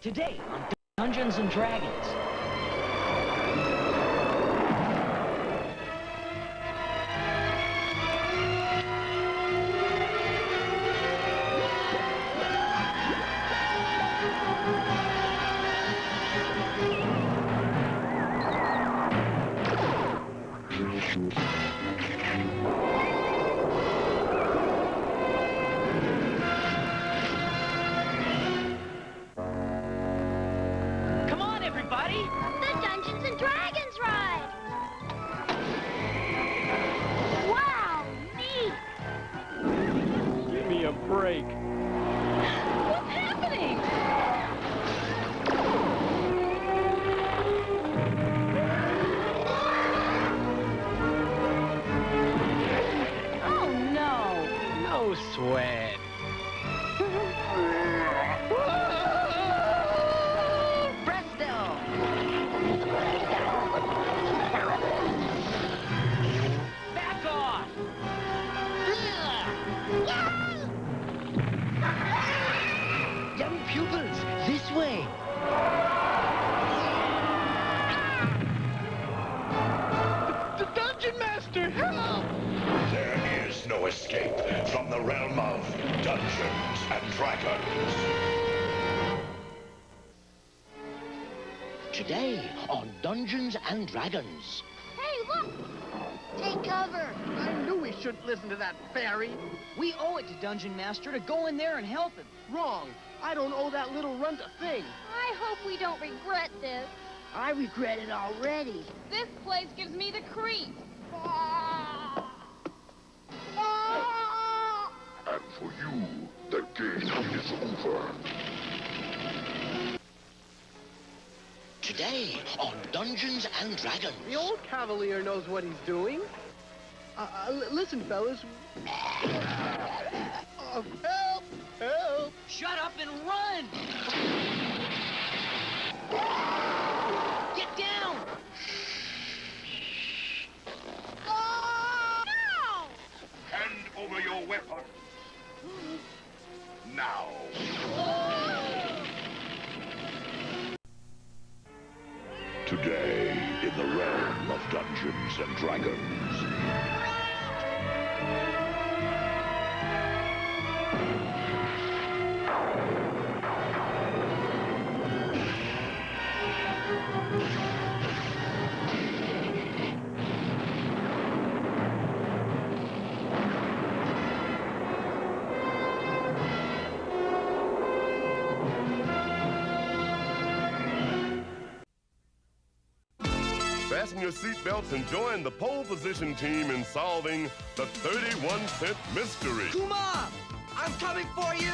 Today on Dungeons and Dragons. Come on, everybody! The Dungeons and Dragons ride! Wow, neat! Give me a break. What's happening? Oh, no! No sweat. Presto! Back off! Young pupils, this way! The Dungeon Master, help! There is no escape from the realm of Dungeons and Dragons. Today on Dungeons and Dragons. Hey, look! Take cover! I knew we shouldn't listen to that fairy. We owe it to Dungeon Master to go in there and help him. Wrong. I don't owe that little runt a thing. I hope we don't regret this. I regret it already. This place gives me the creeps. And for you, the game is over. Today on Dungeons and Dragons. The old cavalier knows what he's doing. Listen, fellas. Help! Help! Shut up and run! Get down! No! Hand over your weapon. Now. Today, in the realm of Dungeons and Dragons. Fasten your seatbelts and join the pole position team in solving the 31-cent mystery. Kuma! I'm coming for you!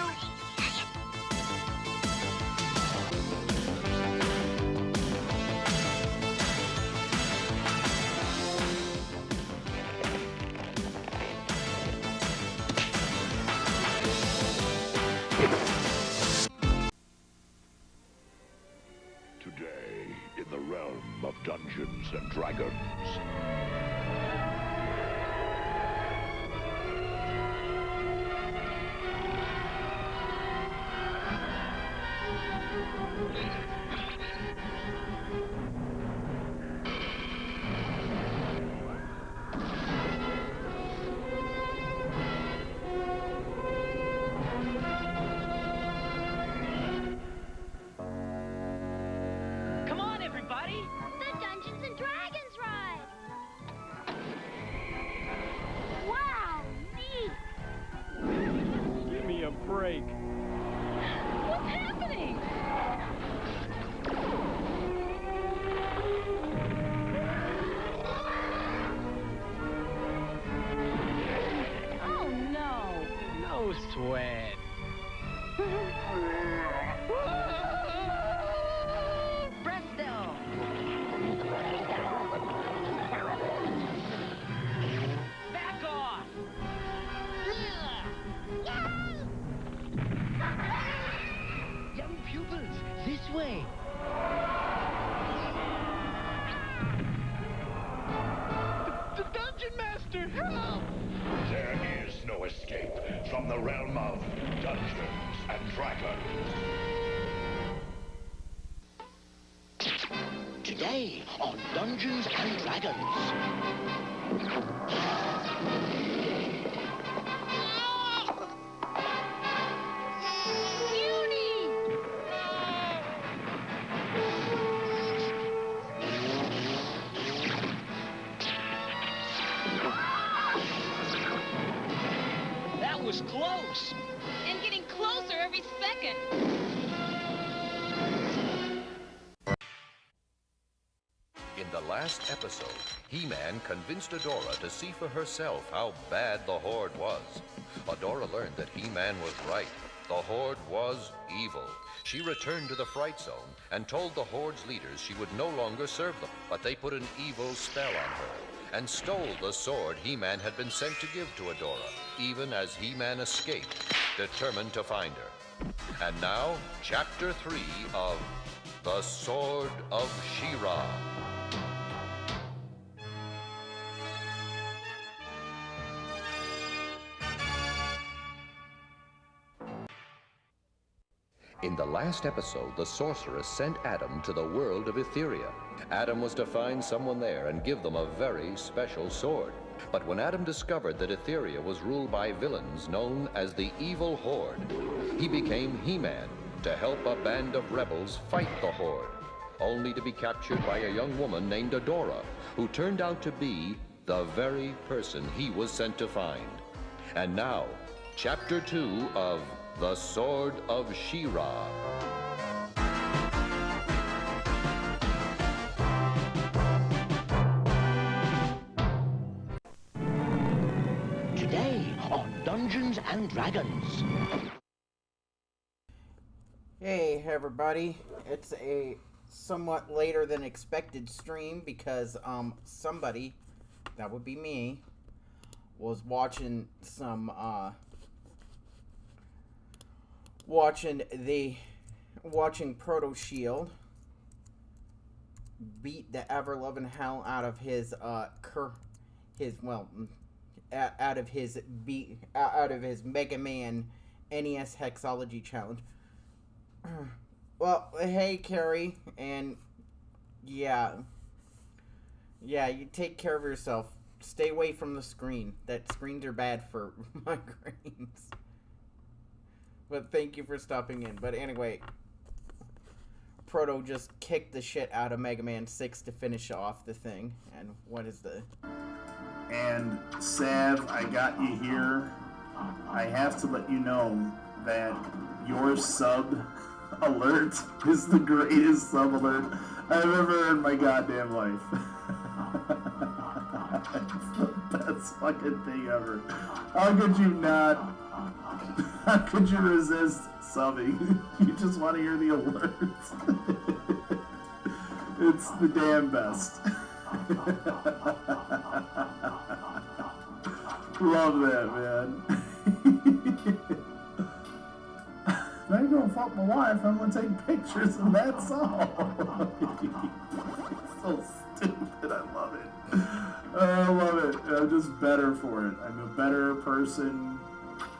Today, in the realm of Dungeons and Dragons. Come on, everybody! The Dungeons and Dragons ride! Wow, neat! Give me a break. What's happening? Oh, no! No sweat. Presto! Back off! Young pupils, this way! Master, help! There is no escape from the realm of Dungeons and Dragons. Today on Dungeons and Dragons. That was close. And getting closer every second. In the last episode, He-Man convinced Adora to see for herself how bad the Horde was. Adora learned that He-Man was right. The Horde was evil. She returned to the Fright Zone and told the Horde's leaders she would no longer serve them, but they put an evil spell on her and stole the sword He-Man had been sent to give to Adora, even as He-Man escaped, determined to find her. And now, Chapter 3 of The Sword of She-Ra. In the last episode, the sorceress sent Adam to the world of Etheria. Adam was to find someone there and give them a very special sword. But when Adam discovered that Etheria was ruled by villains known as the Evil Horde, he became He-Man to help a band of rebels fight the Horde, only to be captured by a young woman named Adora, who turned out to be the very person he was sent to find. And now, Chapter 2 of The Sword of She-Ra. Today on Dungeons and Dragons. Hey everybody, it's a somewhat later than expected stream because somebody, that would be me, was watching some watching Proto Shield beat the ever-loving hell out of his Mega Man NES Hexology Challenge. Well, hey Carrie, and yeah, you take care of yourself. Stay away from the screen. Screens are bad for migraines. But thank you for stopping in. But anyway, Proto just kicked the shit out of Mega Man 6 to finish off the thing. And what is the... And Sav, I got you here. I have to let you know that your sub alert is the greatest sub alert I've ever heard in my goddamn life. It's the best fucking thing ever. How could you not? How could you resist subbing? You just want to hear the alerts. It's the damn best. Love that, man. I ain't gonna fuck my wife. I'm gonna take pictures and that's all. So stupid. I love it. I love it. I'm just better for it. I'm a better person.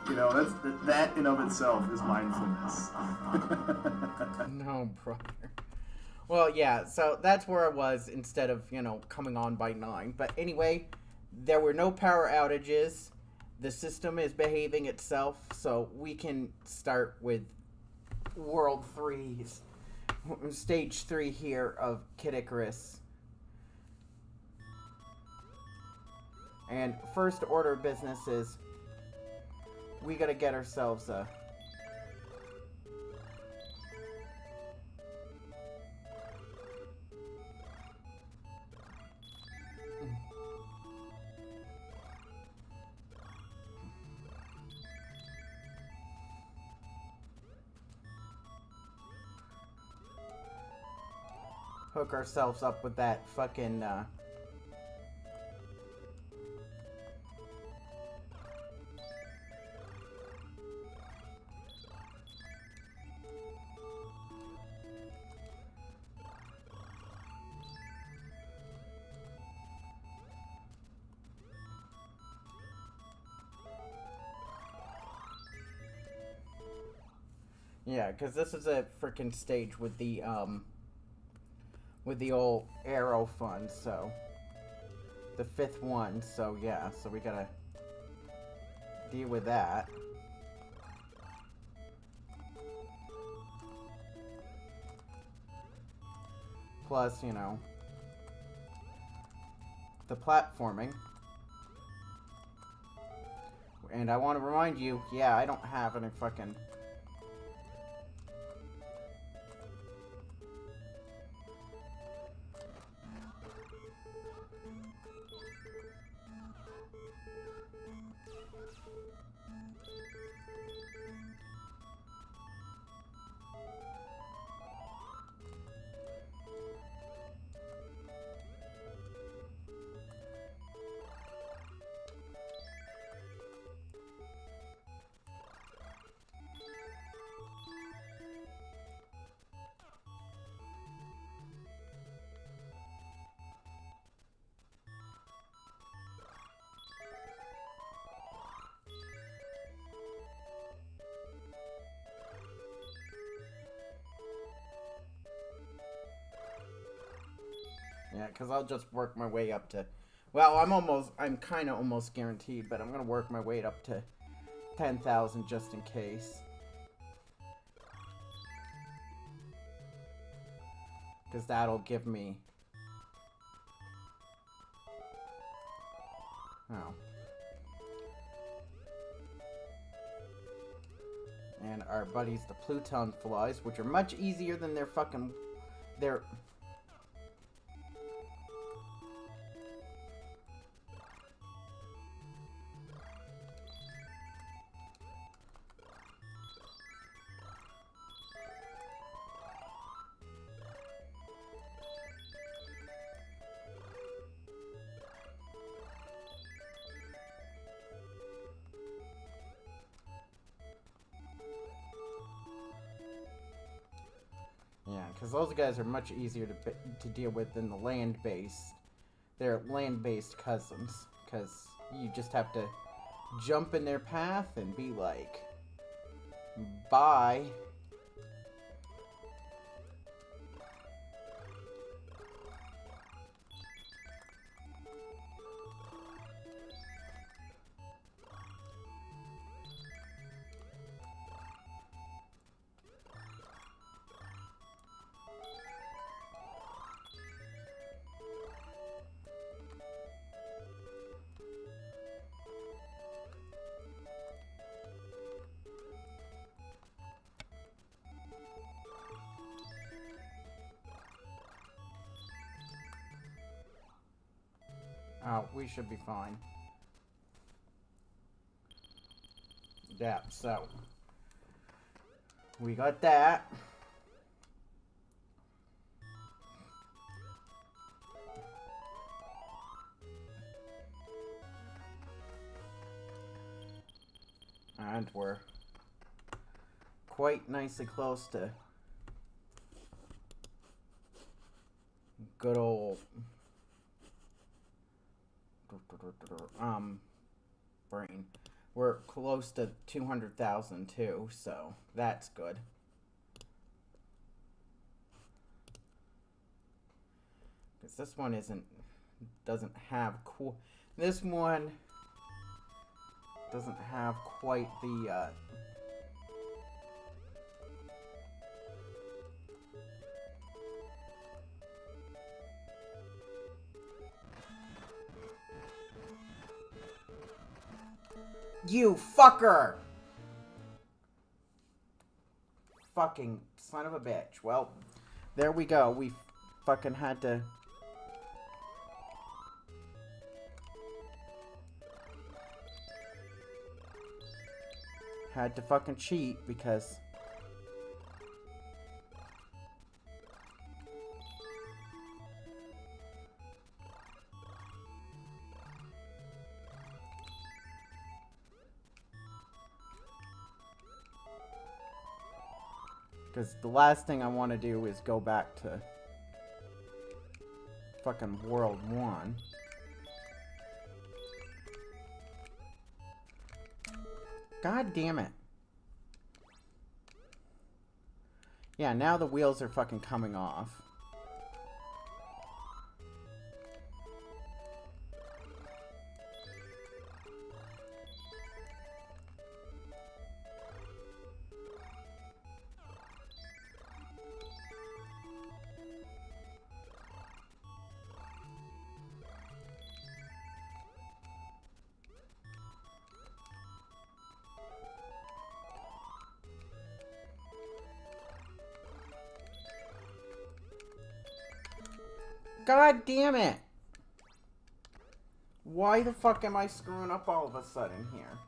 You know, that in of itself is mindfulness. No, brother. Well, yeah, so that's where I was instead of, coming on by 9. But anyway, there were no power outages. The system is behaving itself, so we can start with World 3's Stage 3 here of Kid Icarus. And first order of business is we gotta get ourselves a... hook ourselves up with that fucking, Yeah, because this is a freaking stage with the old arrow fund, so the 5th one, so yeah, so we gotta deal with that. Plus, you know, the platforming. And I want to remind you, yeah, I don't have any fucking... Yeah, because I'll just work my way up to... Well, I'm kind of almost guaranteed, but I'm going to work my way up to 10,000 just in case. Because that'll give me... Oh. And our buddies, the Pluton flies, which are much easier than their fucking... Their... Yeah, because those guys are much easier to deal with than the land-based. They're land-based cousins, because you just have to jump in their path and be like, bye. Oh, we should be fine. Yeah, so we got that. And we're quite nicely close to good old brain. We're close to 200,000 too, so that's good. Because this one doesn't have this one doesn't have quite the You fucker! Fucking son of a bitch. Well, there we go. We fucking had to... Had to fucking cheat because... Because the last thing I want to do is go back to fucking World 1. God damn it. Yeah, now the wheels are fucking coming off. God damn it! Why the fuck am I screwing up all of a sudden here?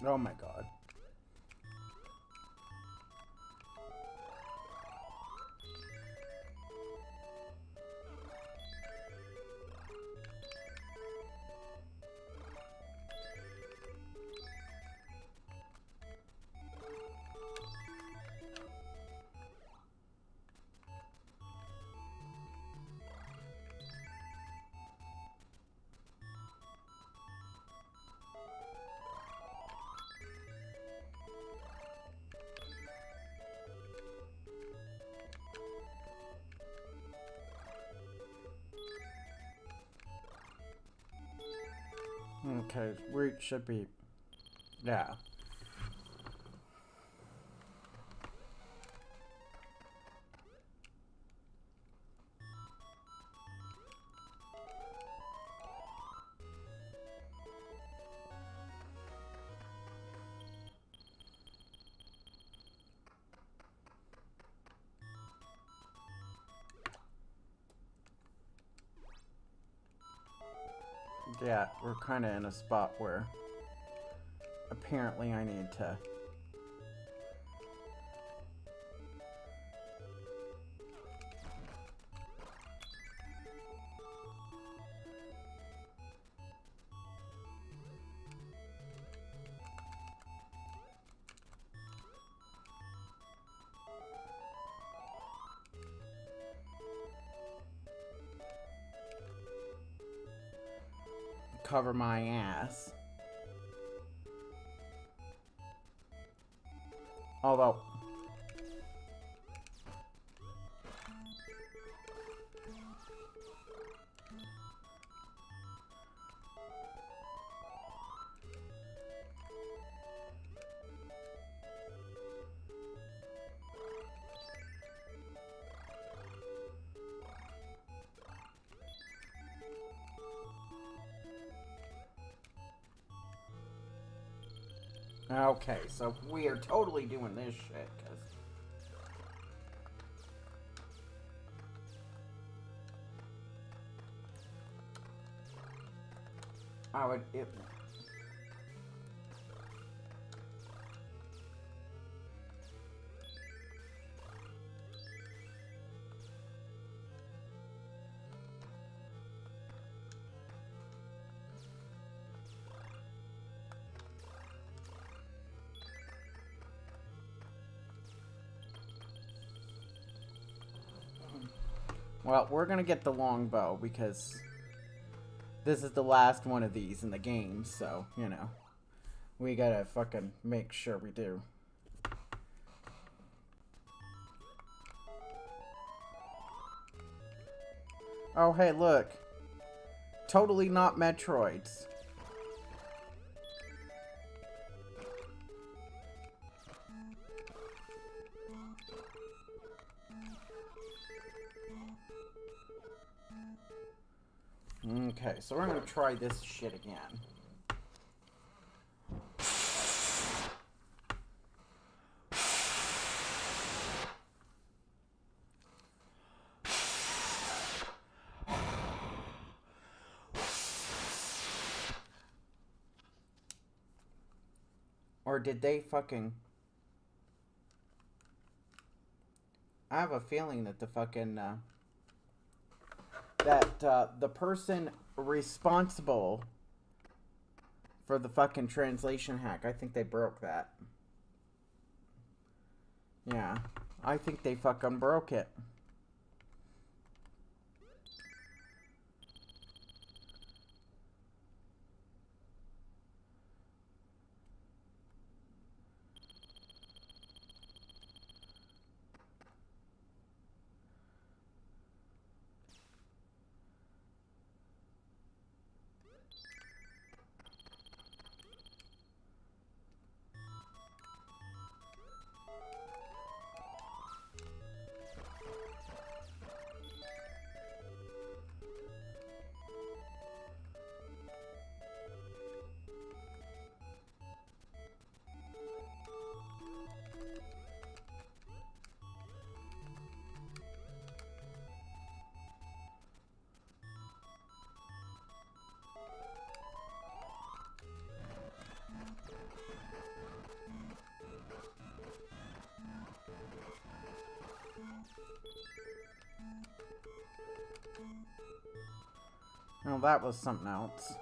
Oh my god. Okay, we should be... Yeah. Yeah, we're kind of in a spot where apparently I need to... cover my ass. Although... Okay, so we are totally doing this shit, because... I would... Well, we're gonna get the longbow because this is the last one of these in the game, so, you know, we gotta fucking make sure we do. Oh, hey, look. Totally not Metroids. Okay, so we're gonna try this shit again. Or did they fucking... I have a feeling that the fucking, the person responsible for the fucking translation hack, I think they broke that. Yeah, I think they fucking broke it. Well, that was something else.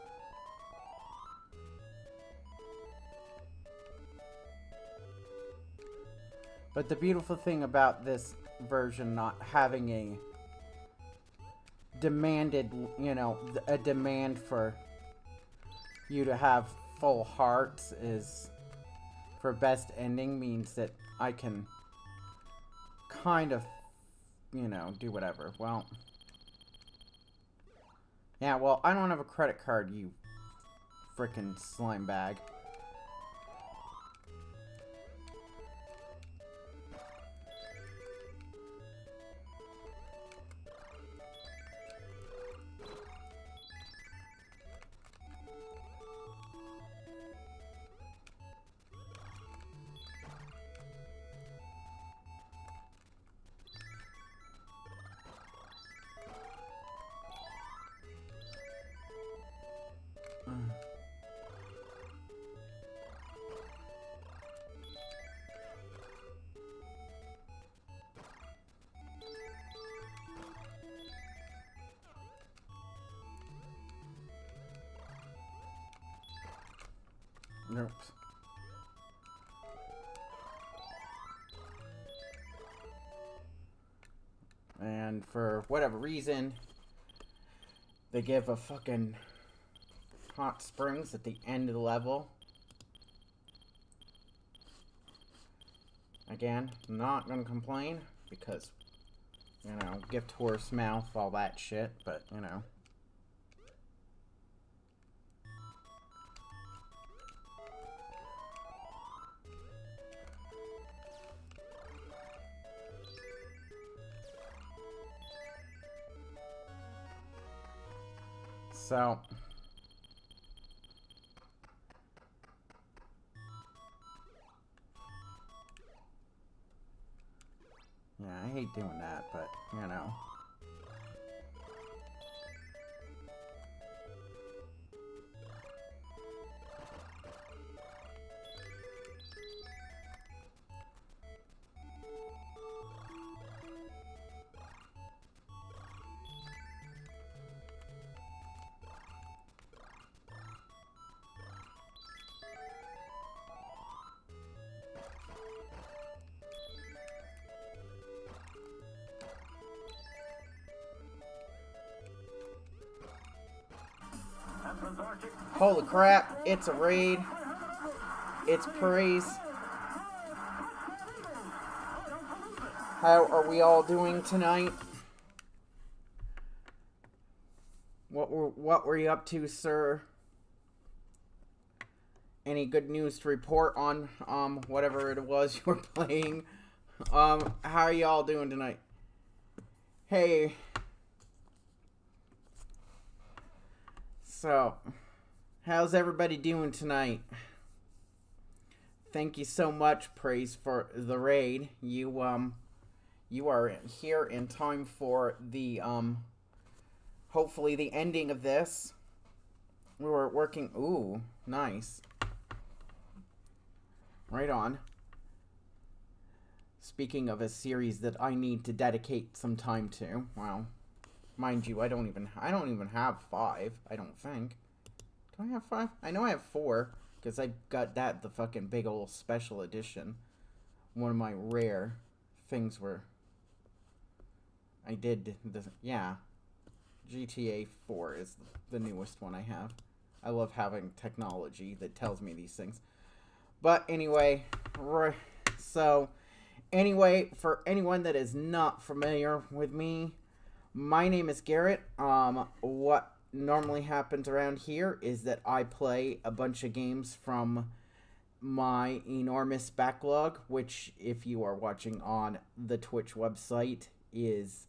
But the beautiful thing about this version not having a demanded, you know, a demand for you to have full hearts is for best ending means that I can kind of, you know, do whatever. Well... Yeah, well, I don't have a credit card, you frickin' slime bag. Oops. And for whatever reason, they give a fucking hot springs at the end of the level. Again, not gonna complain because, you know, gift horse mouth, all that shit, but, you know. So, yeah, I hate doing that, but, you know. Holy crap, it's a raid. It's praise. How are we all doing tonight? What were you up to, sir? Any good news to report on whatever it was you were playing? How are y'all doing tonight? Hey. So, how's everybody doing tonight? Thank you so much, Praise, for the raid. You are here in time for the, hopefully the ending of this. We were working, ooh, nice. Right on. Speaking of a series that I need to dedicate some time to, well, mind you, I don't even have 5, I don't think. Do I have 5? I know I have 4, because I got that, the fucking big old special edition. One of my rare things where I did this, yeah. GTA 4 is the newest one I have. I love having technology that tells me these things. But anyway, so, anyway, for anyone that is not familiar with me, my name is Garrett. What normally happens around here is that I play a bunch of games from my enormous backlog, which, if you are watching on the Twitch website, is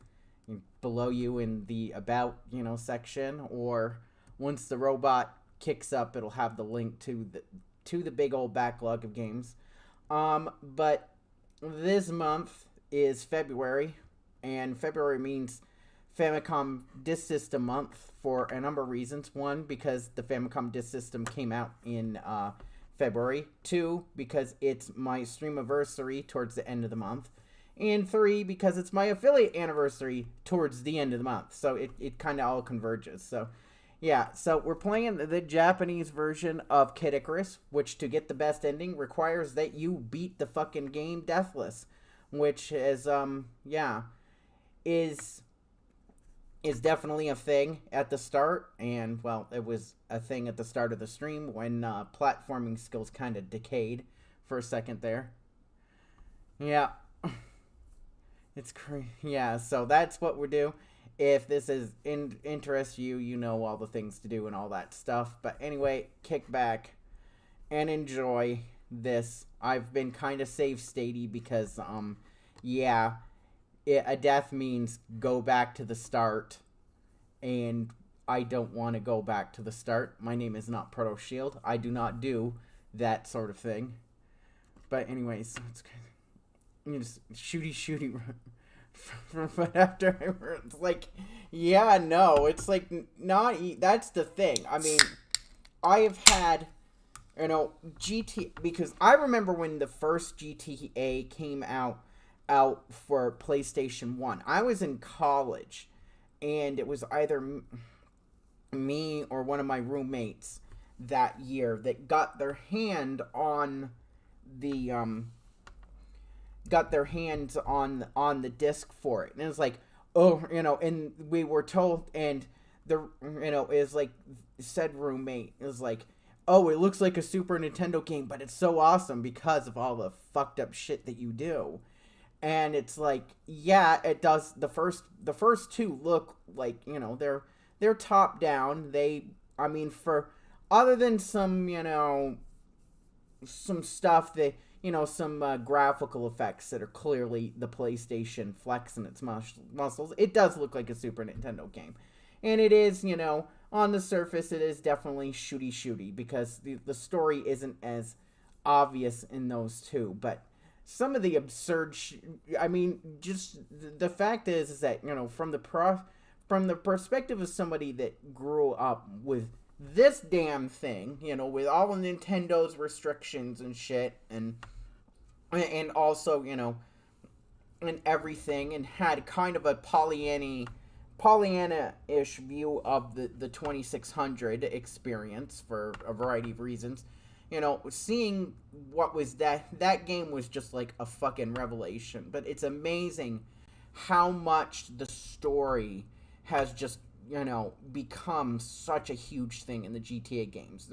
below you in the About, section, or once the robot kicks up, it'll have the link to the big old backlog of games. But this month is February, and February means Famicom Disk System month for a number of reasons. 1, because the Famicom Disk System came out in February. 2, because it's my stream anniversary towards the end of the month. And 3, because it's my affiliate anniversary towards the end of the month. So it kind of all converges. So, yeah. So we're playing the Japanese version of Kid Icarus, which, to get the best ending, requires that you beat the fucking game deathless. Which is, is definitely a thing at the start, and, well, it was a thing at the start of the stream when platforming skills kind of decayed for a second there. Yeah. It's crazy. Yeah, so that's what we do. If this is interests you, you know all the things to do and all that stuff. But anyway, kick back and enjoy this. I've been kind of save statey because, a death means go back to the start, and I don't want to go back to the start. My name is not Proto Shield. I do not do that sort of thing. But anyways, it's just shooty. But after it's like, yeah, no, it's like not. That's the thing. I mean, I have had, because I remember when the first GTA came out for PlayStation 1. I was in college, and it was either me or one of my roommates that year that got their hand on the the disc for it, and it was like, oh, and we were told, and the is like, said roommate is like, oh, it looks like a Super Nintendo game, but it's so awesome because of all the fucked up shit that you do. And it's like, yeah, it does. The first two look like, they're top down. For other than some, some stuff that, some graphical effects that are clearly the PlayStation flexing its muscles, it does look like a Super Nintendo game. And it is, on the surface, it is definitely shooty because the story isn't as obvious in those two. But some of the absurd, just the fact is that, from the perspective of somebody that grew up with this damn thing, with all of Nintendo's restrictions and shit, and also, and everything, and had kind of a Pollyanna-ish view of the 2600 experience for a variety of reasons. Seeing what was that game was just like a fucking revelation. But it's amazing how much the story has just, become such a huge thing in the GTA games.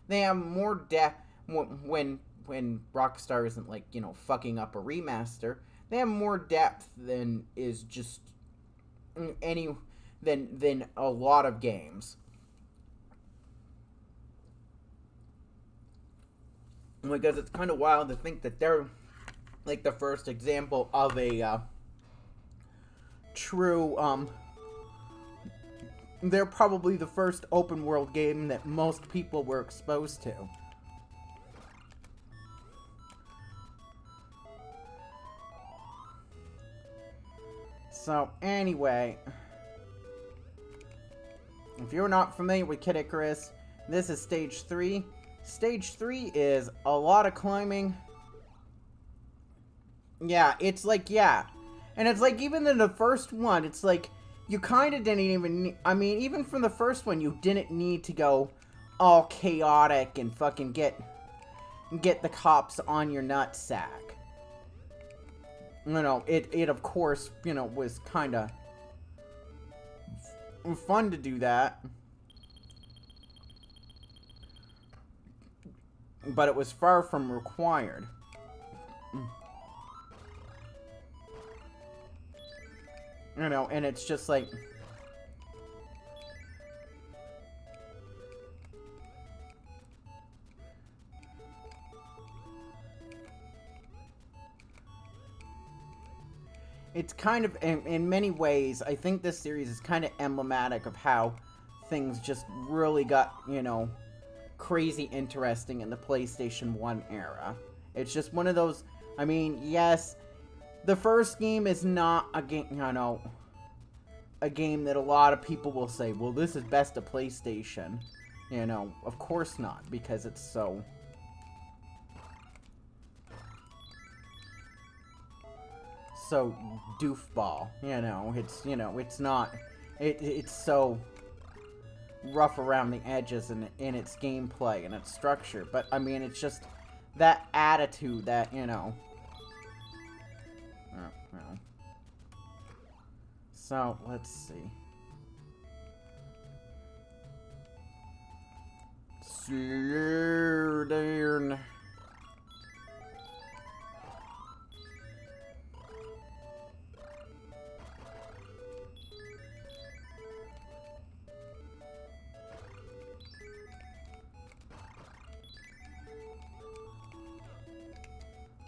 They have more depth when Rockstar isn't like, fucking up a remaster. They have more depth than is just than a lot of games. Because it's kind of wild to think that they're like the first example of a true they're probably the first open world game that most people were exposed to. So, anyway, if you're not familiar with Kid Icarus, this is Stage 3. Stage 3 is a lot of climbing. Yeah, it's like, yeah. And it's like, even in the first one, it's like, you kind of didn't even, even from the first one, you didn't need to go all chaotic and fucking get the cops on your nutsack. It of course, was kind of fun to do that. But it was far from required. And it's just like... It's kind of, in many ways, I think this series is kind of emblematic of how things just really got, crazy interesting in the PlayStation 1 era. It's just one of those, yes, the first game is not a game, a game that a lot of people will say, well, this is best of PlayStation. Of course not, because it's so... so doofball, it's not, it's so rough around the edges in its gameplay and its structure, but it's just that attitude that, so let's see. Darn.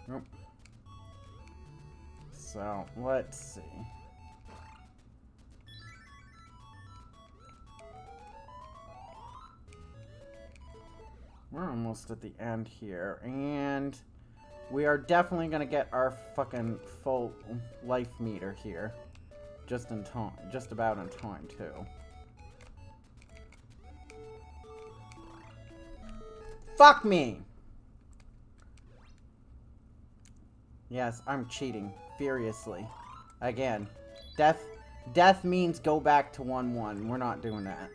Nope. So, let's see. We're almost at the end here, and we are definitely gonna get our fucking full life meter here. Just in time. Just about in time, too. Fuck me! Yes, I'm cheating. Furiously. Again. Death means go back to 1-1. We're not doing that.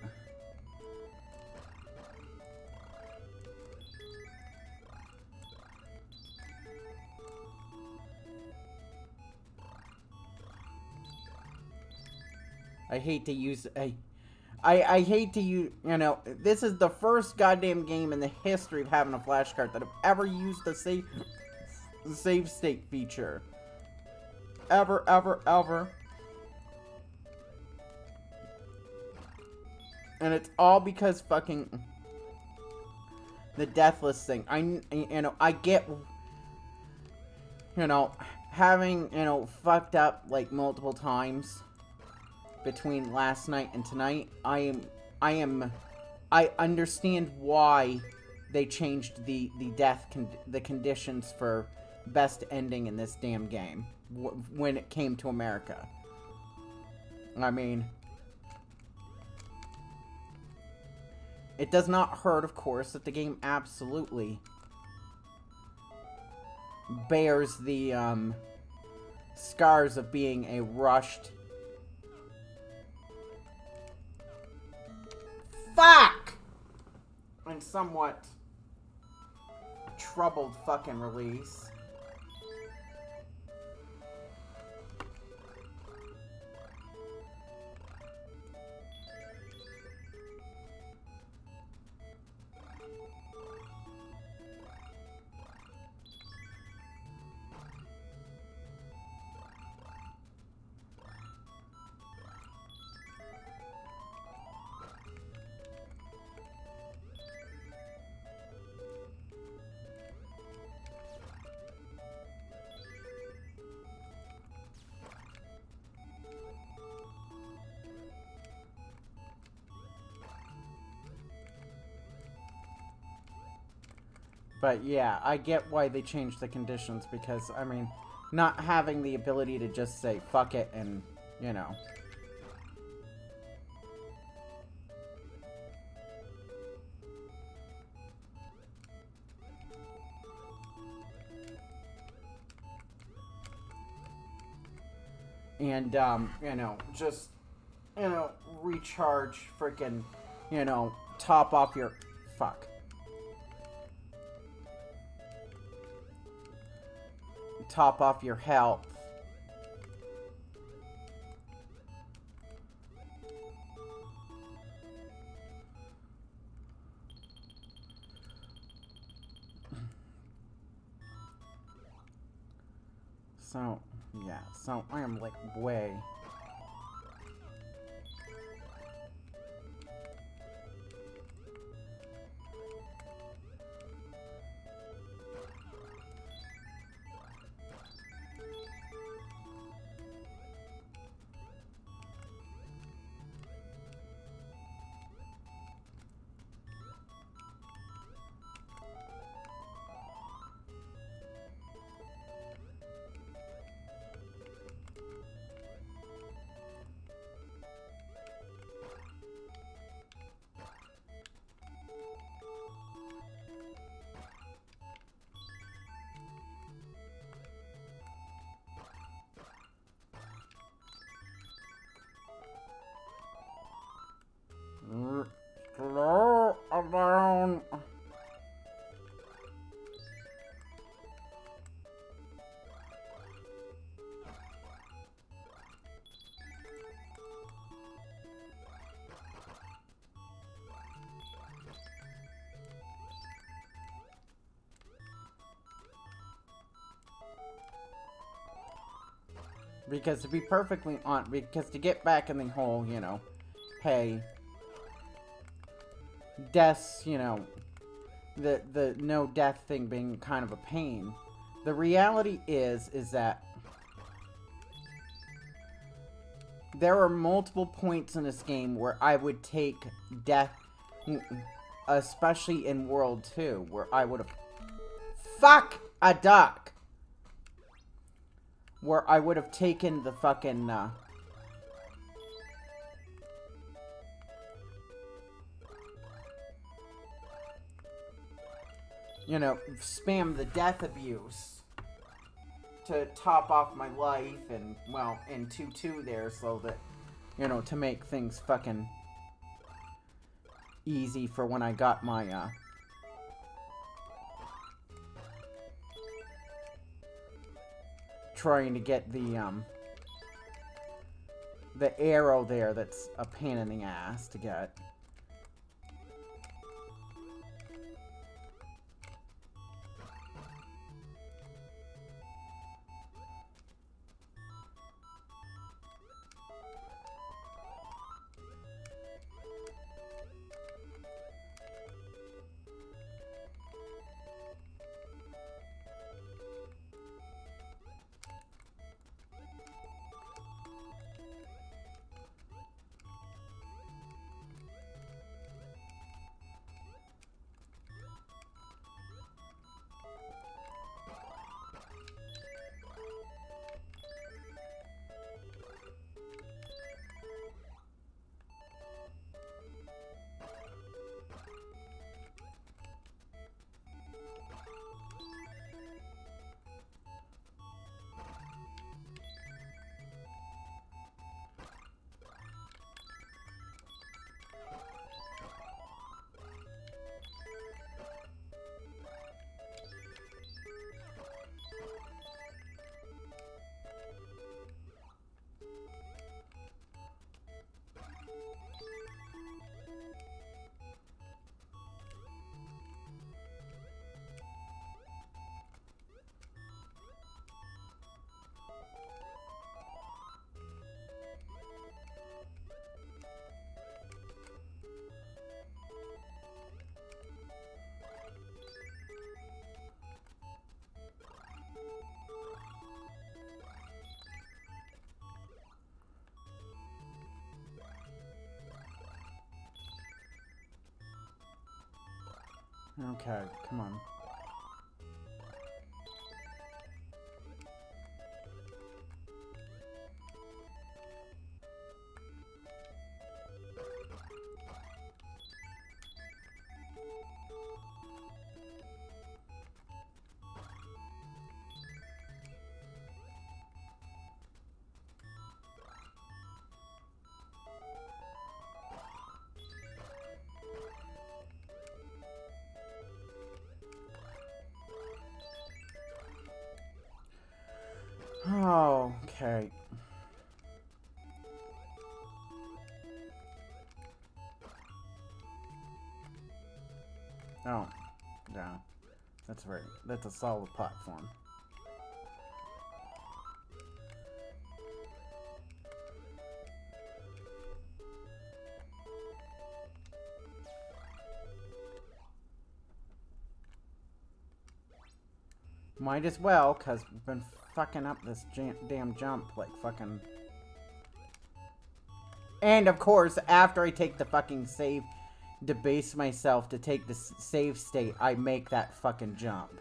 I hate to use I hate to use, you know, this is the first goddamn game in the history of having a flash card that I've ever used the save state feature. Ever. And it's all because fucking the deathless thing. I get, having, fucked up, like, multiple times between last night and tonight. I understand why they changed the conditions for best ending in this damn game when it came to America. I mean, it does not hurt, of course, that the game absolutely bears the scars of being a rushed. Fuck! And somewhat troubled fucking release. But yeah, I get why they changed the conditions, because, I mean, not having the ability to just say, fuck it, and, And, just, recharge freaking, top off your... Fuck. Top off your health. So, yeah. So, I am, like, way... Slow down. Because to be perfectly honest, because to get back in the whole, hey, deaths, the no death thing being kind of a pain. The reality is that there are multiple points in this game where I would take death, especially in World 2, where I would have... Fuck a duck! Where I would have taken the fucking, spam the death abuse to top off my life and, well, in 2-2 there so that, to make things fucking easy for when I got my, trying to get the the arrow there that's a pain in the ass to get. Okay, come on. Oh, okay. Oh, yeah. That's right. That's a solid platform. Might as well, because we've been fucking up this damn jump like fucking... And of course, after I take the fucking save, debase myself to take the save state, I make that fucking jump.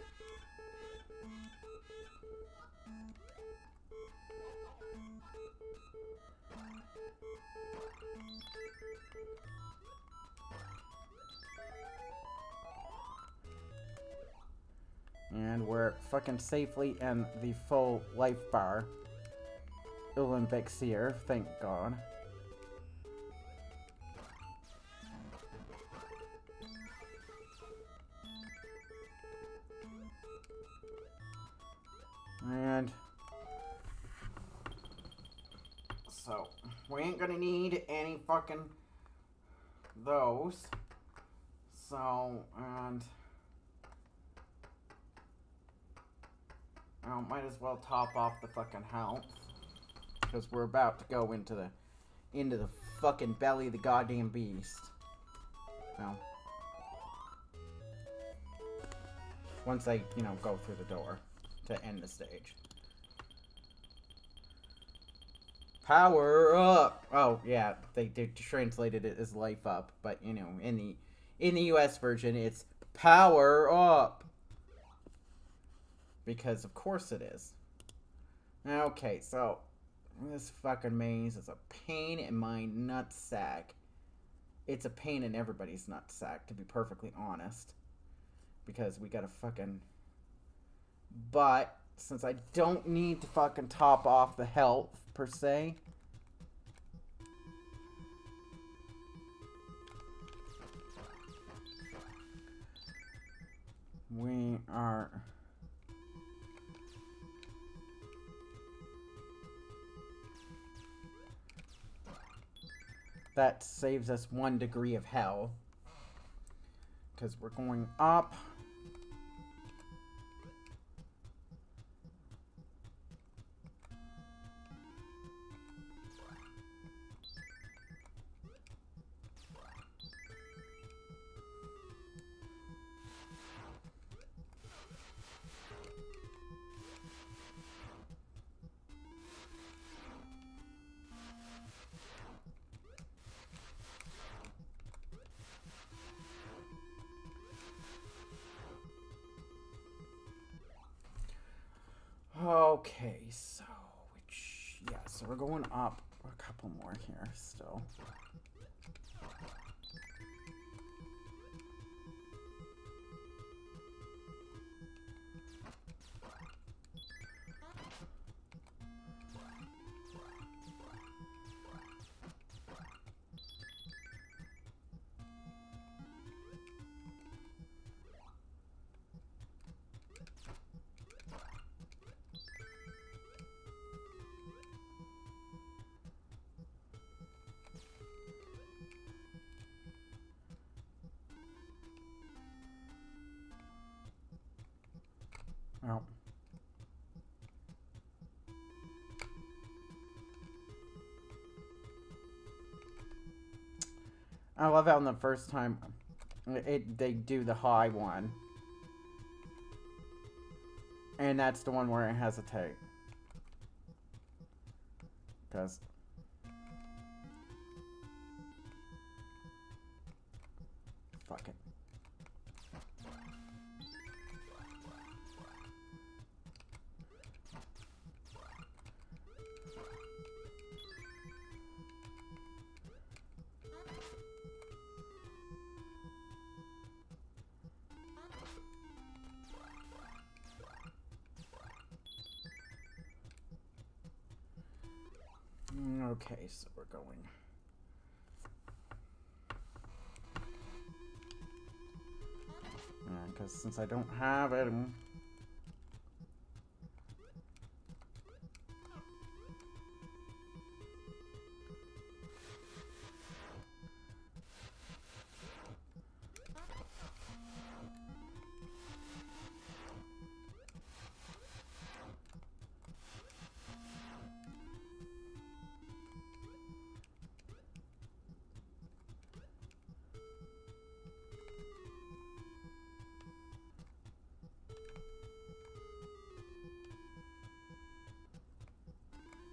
And we're fucking safely in the full life bar Olympics here, thank God. And so we ain't gonna need any fucking those. So, and I might as well top off the fucking health, because we're about to go into the fucking belly of the goddamn beast. Well, once I, you know, go through the door to end the stage. Power up! Oh, yeah, they translated it as life up, but, you know, in the US version, it's power up! Because of course it is. Okay, so this fucking maze is a pain in my nutsack. It's a pain in everybody's nutsack, to be perfectly honest. Because we gotta fucking... But, since I don't need to fucking top off the health, per se... We are... That saves us 1 degree of hell. Because we're going up. Okay, so so we're going up a couple more here still. Oh. I love how in the first time they do the high one. And that's the one where I hesitate. Because fuck it. Okay, so we're going. Because since I don't have it.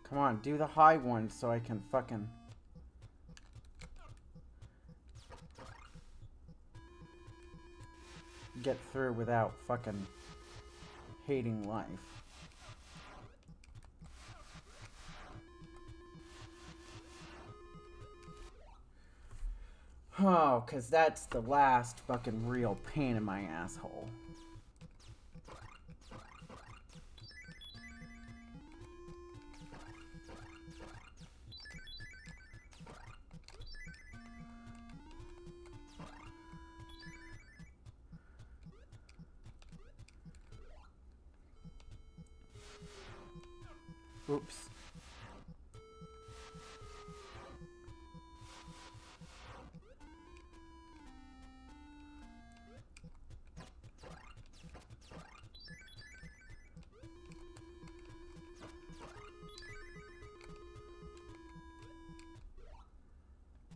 Come on, do the high one so I can fucking get through without fucking hating life. Oh, 'cause that's the last fucking real pain in my asshole. Oops.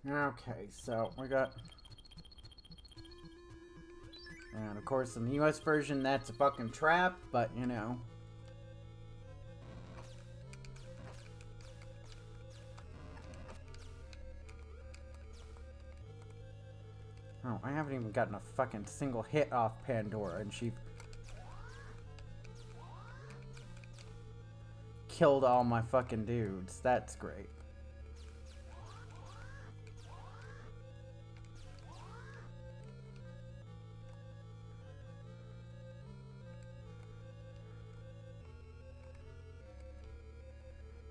Okay, so we got... And of course in the US version that's a fucking trap, but you know... Oh, I haven't even gotten a fucking single hit off Pandora, and she killed all my fucking dudes. That's great.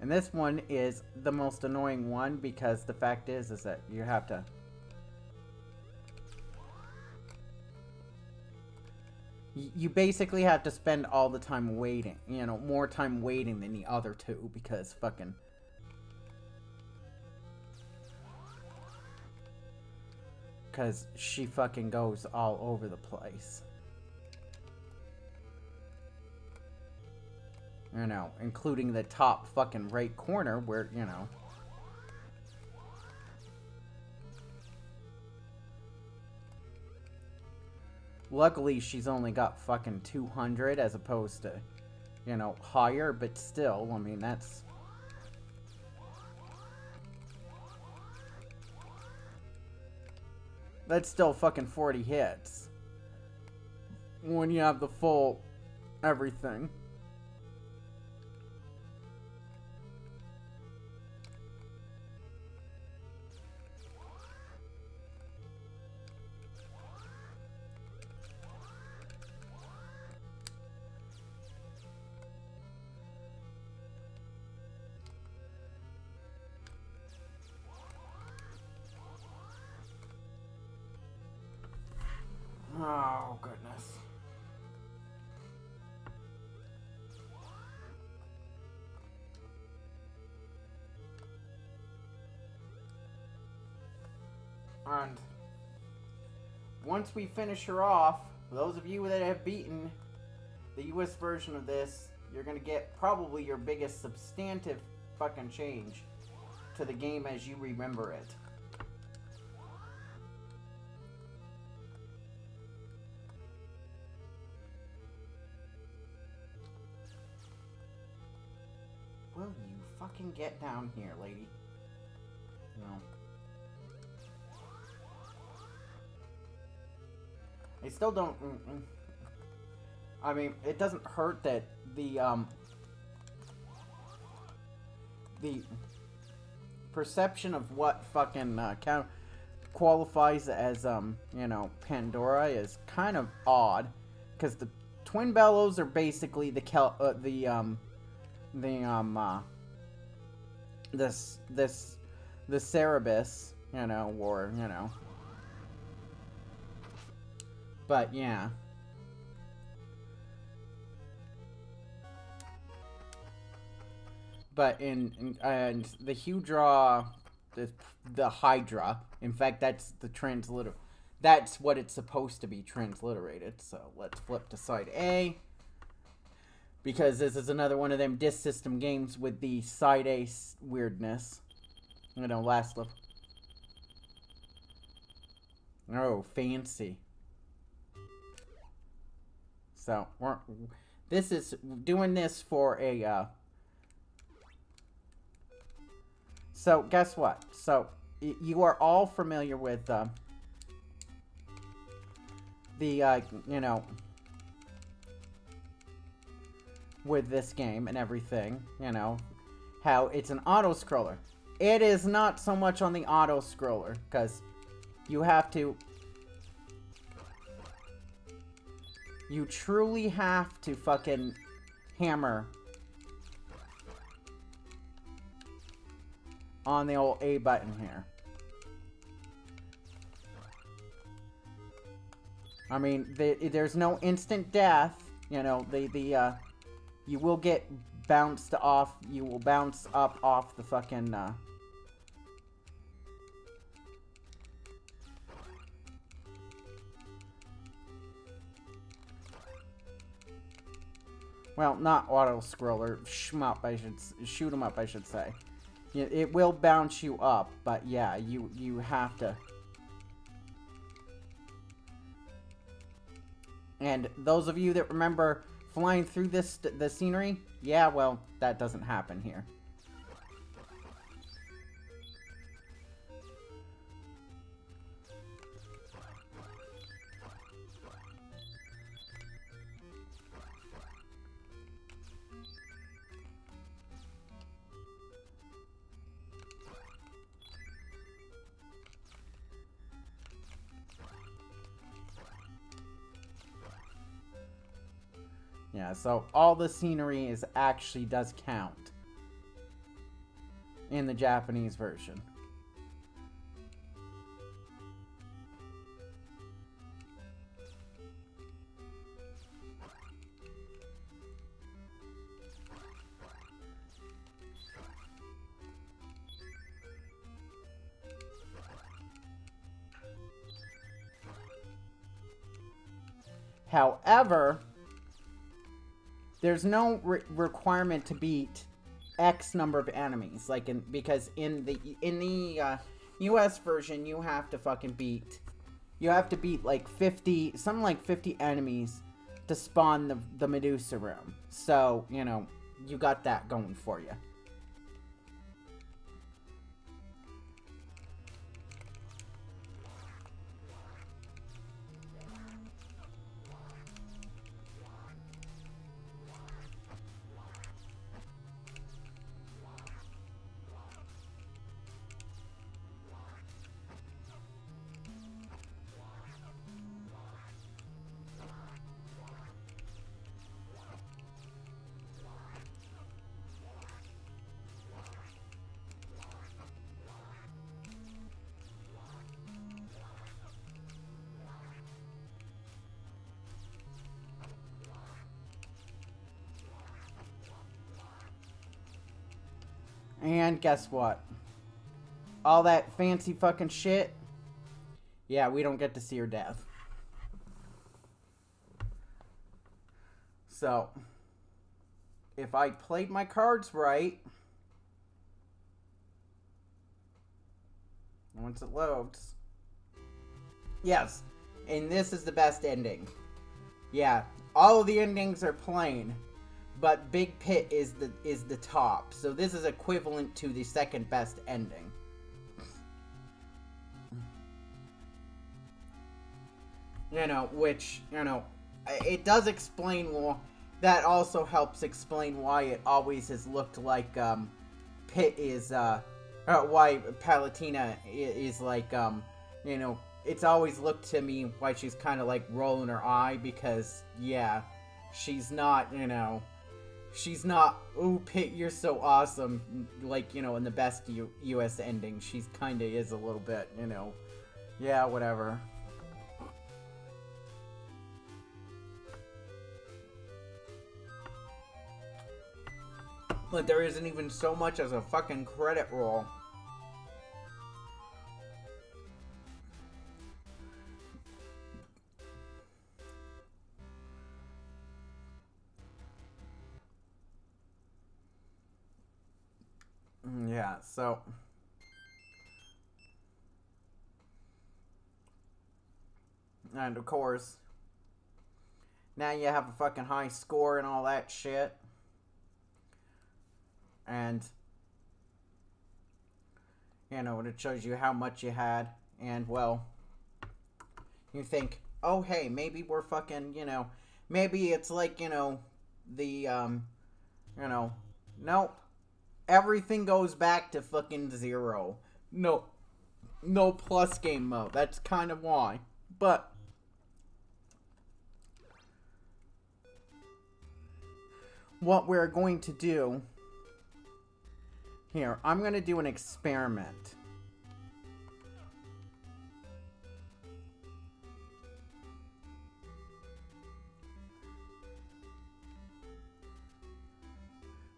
And this one is the most annoying one because the fact is that you have to... You basically have to spend all the time waiting. You know, more time waiting than the other two because fucking... because she fucking goes all over the place. You know, including the top fucking right corner where, you know. Luckily, she's only got fucking 200 as opposed to, you know, higher, but still, I mean, that's... That's still fucking 40 hits. When you have the full everything. Oh, goodness. And once we finish her off, for those of you that have beaten the US version of this, you're gonna get probably your biggest substantive fucking change to the game as you remember it. Will you fucking get down here, lady? No. I still don't... I mean, it doesn't hurt that the perception of what fucking qualifies as, you know, Pandora is kind of odd. Because the Twin Bellows are basically the Cerebus, you know, or, you know. But, yeah. But in the Hydra, the Hydra, in fact, that's the that's what it's supposed to be transliterated. So, let's flip to side A. Because this is another one of them disc system games with the side A weirdness. You know, last look. Oh, fancy. So, this is doing this for a, So, guess what? So, you are all familiar with, you know, with this game and everything, you know, how it's an auto-scroller. It is not so much on the auto-scroller, because you have to... You truly have to fucking hammer on the old A button here. I mean, there's no instant death. You know, you will get bounced off. You will bounce up off the fucking, well, not auto-scroller. Shoot 'em up, I should say. It will bounce you up, but yeah, you have to. And those of you that remember flying through the scenery, yeah, well, that doesn't happen here. Yeah, so all the scenery actually does count in the Japanese version. However, there's no requirement to beat X number of enemies, like because in the US version you have to fucking beat like 50, something like 50 enemies to spawn the Medusa room. So, you know, you got that going for you. And guess what? All that fancy fucking shit, yeah, we don't get to see her death. So, if I played my cards right, once it loads, yes, and this is the best ending. Yeah, all of the endings are plain, but Big Pit is the top. So this is equivalent to the second best ending. You know, which, you know, it does explain, well, that also helps explain why it always has looked like, Pit is, why Palutena is like, you know, it's always looked to me why she's kind of like rolling her eye, because, yeah, she's not, you know, she's not, ooh, Pit, you're so awesome, like, you know, in the best US ending. She's kind of is a little bit, you know, yeah, whatever. But there isn't even so much as a fucking credit roll. Yeah, so... And of course, now you have a fucking high score and all that shit. And, you know, it shows you how much you had. And, well, you think, oh, hey, maybe we're fucking, you know, maybe it's like, you know, the, you know, nope. Everything goes back to fucking 0. No plus game mode. That's kind of why. But what we're going to do here, I'm going to do an experiment.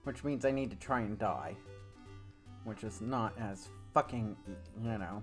Which means I need to try and die. Which is not as fucking, you know.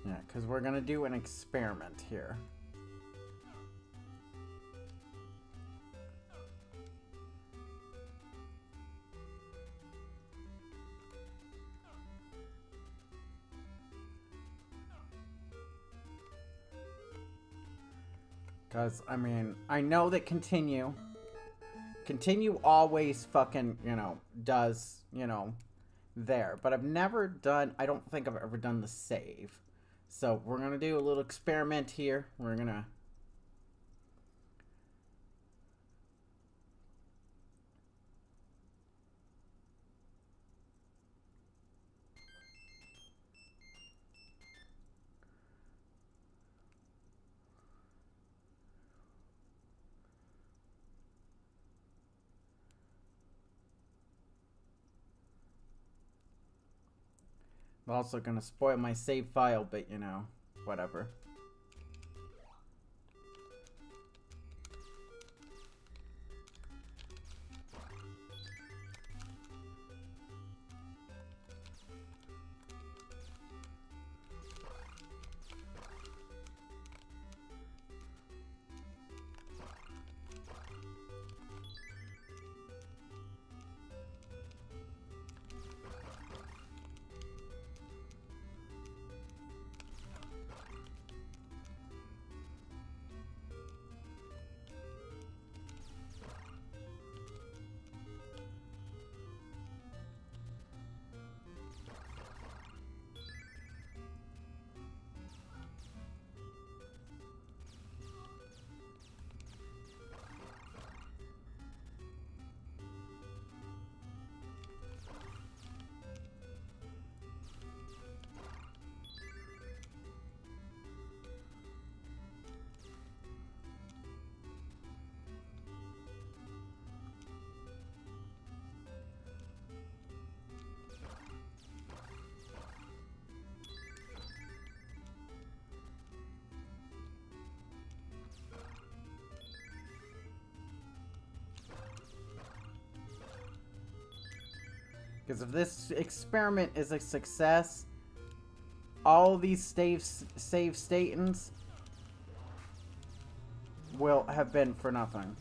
Yeah, because we're going to do an experiment here. Because, I mean, I know that continue always fucking, you know, does, you know, there. But I've never done, I don't think I've ever done the save. So, we're going to do a little experiment here. We're going to... Also gonna spoil my save file, but you know, whatever. Because if this experiment is a success, all these save statins will have been for nothing.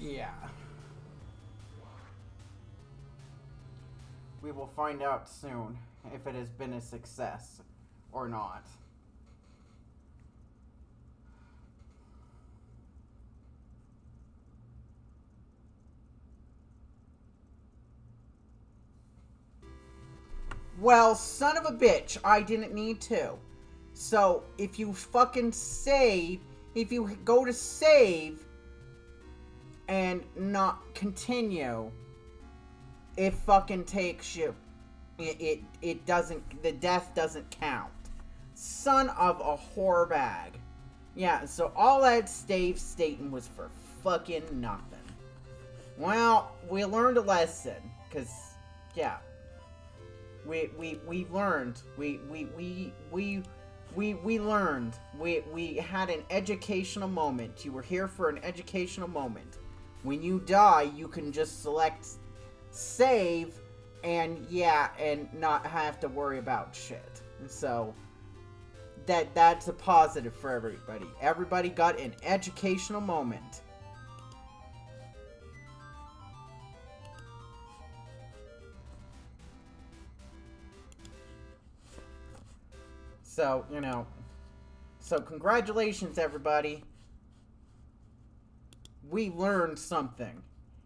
Yeah. We will find out soon if it has been a success or not. Well, son of a bitch, I didn't need to. So, if you fucking save, if you go to save and not continue, it fucking takes you. It doesn't, the death doesn't count. Son of a whore bag. Yeah, so all that save stating was for fucking nothing. Well, we learned a lesson, cause yeah. We learned. We learned. We had an educational moment. You were here for an educational moment. When you die, you can just select save and yeah, and not have to worry about shit. And so that's a positive for everybody. Everybody got an educational moment. So, you know, so congratulations, everybody. We learned something.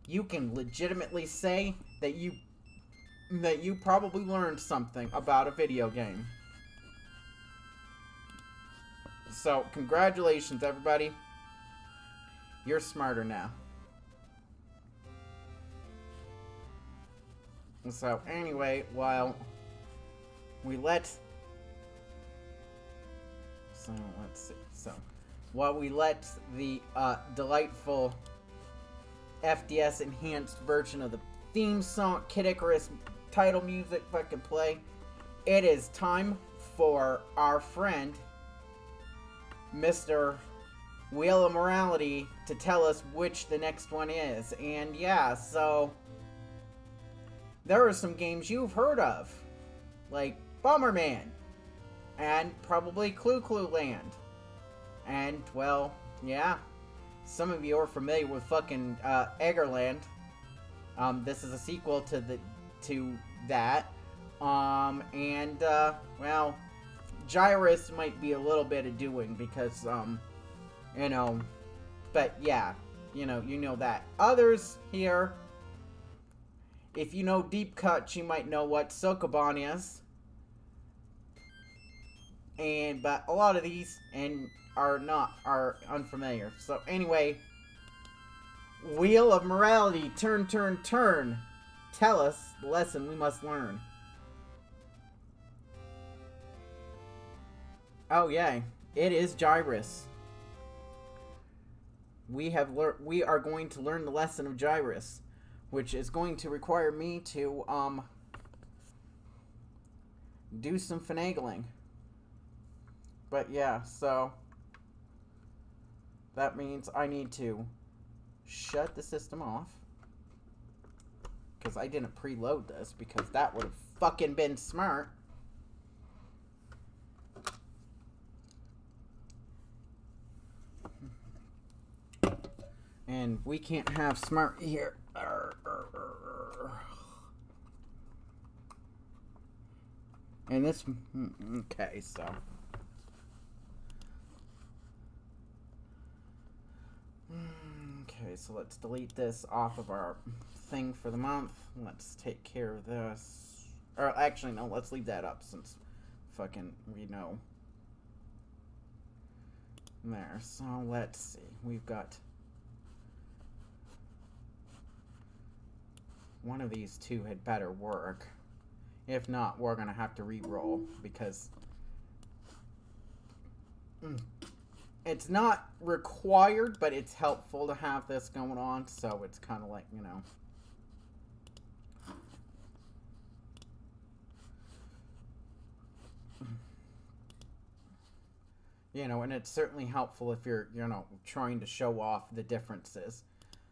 You can legitimately say that you probably learned something about a video game. So, congratulations, everybody. You're smarter now. So, anyway, while we let... So, let's see. So, while we let the delightful FDS enhanced version of the theme song, Kid Icarus title music fucking play, it is time for our friend, Mr. Wheel of Morality, to tell us which the next one is. And yeah, so there are some games you've heard of, like Bomberman, and probably Clue Clue Land. And, well, yeah, some of you are familiar with fucking Eggerland. This is a sequel to that. Well, Gyruss might be a little bit of doing because, you know, but yeah, you know that. Others here, if you know Deep Cut, you might know what Sokoban is. But a lot of these are unfamiliar. So anyway, Wheel of Morality, turn, turn, turn. Tell us the lesson we must learn. Oh yeah, it is Gyruss. We are going to learn the lesson of Gyruss, which is going to require me to do some finagling. But yeah, so that means I need to shut the system off, because I didn't preload this, because that would have fucking been smart. And we can't have smart here. And this, okay, so. Okay, so let's delete this off of our thing for the month. Let's take care of this. Or actually, no, let's leave that up since fucking we know. There, so let's see. We've got one of these two had better work. If not, we're gonna have to re-roll because it's not required, but it's helpful to have this going on, so it's kind of like, you know. You know, and it's certainly helpful if you're, you know, trying to show off the differences.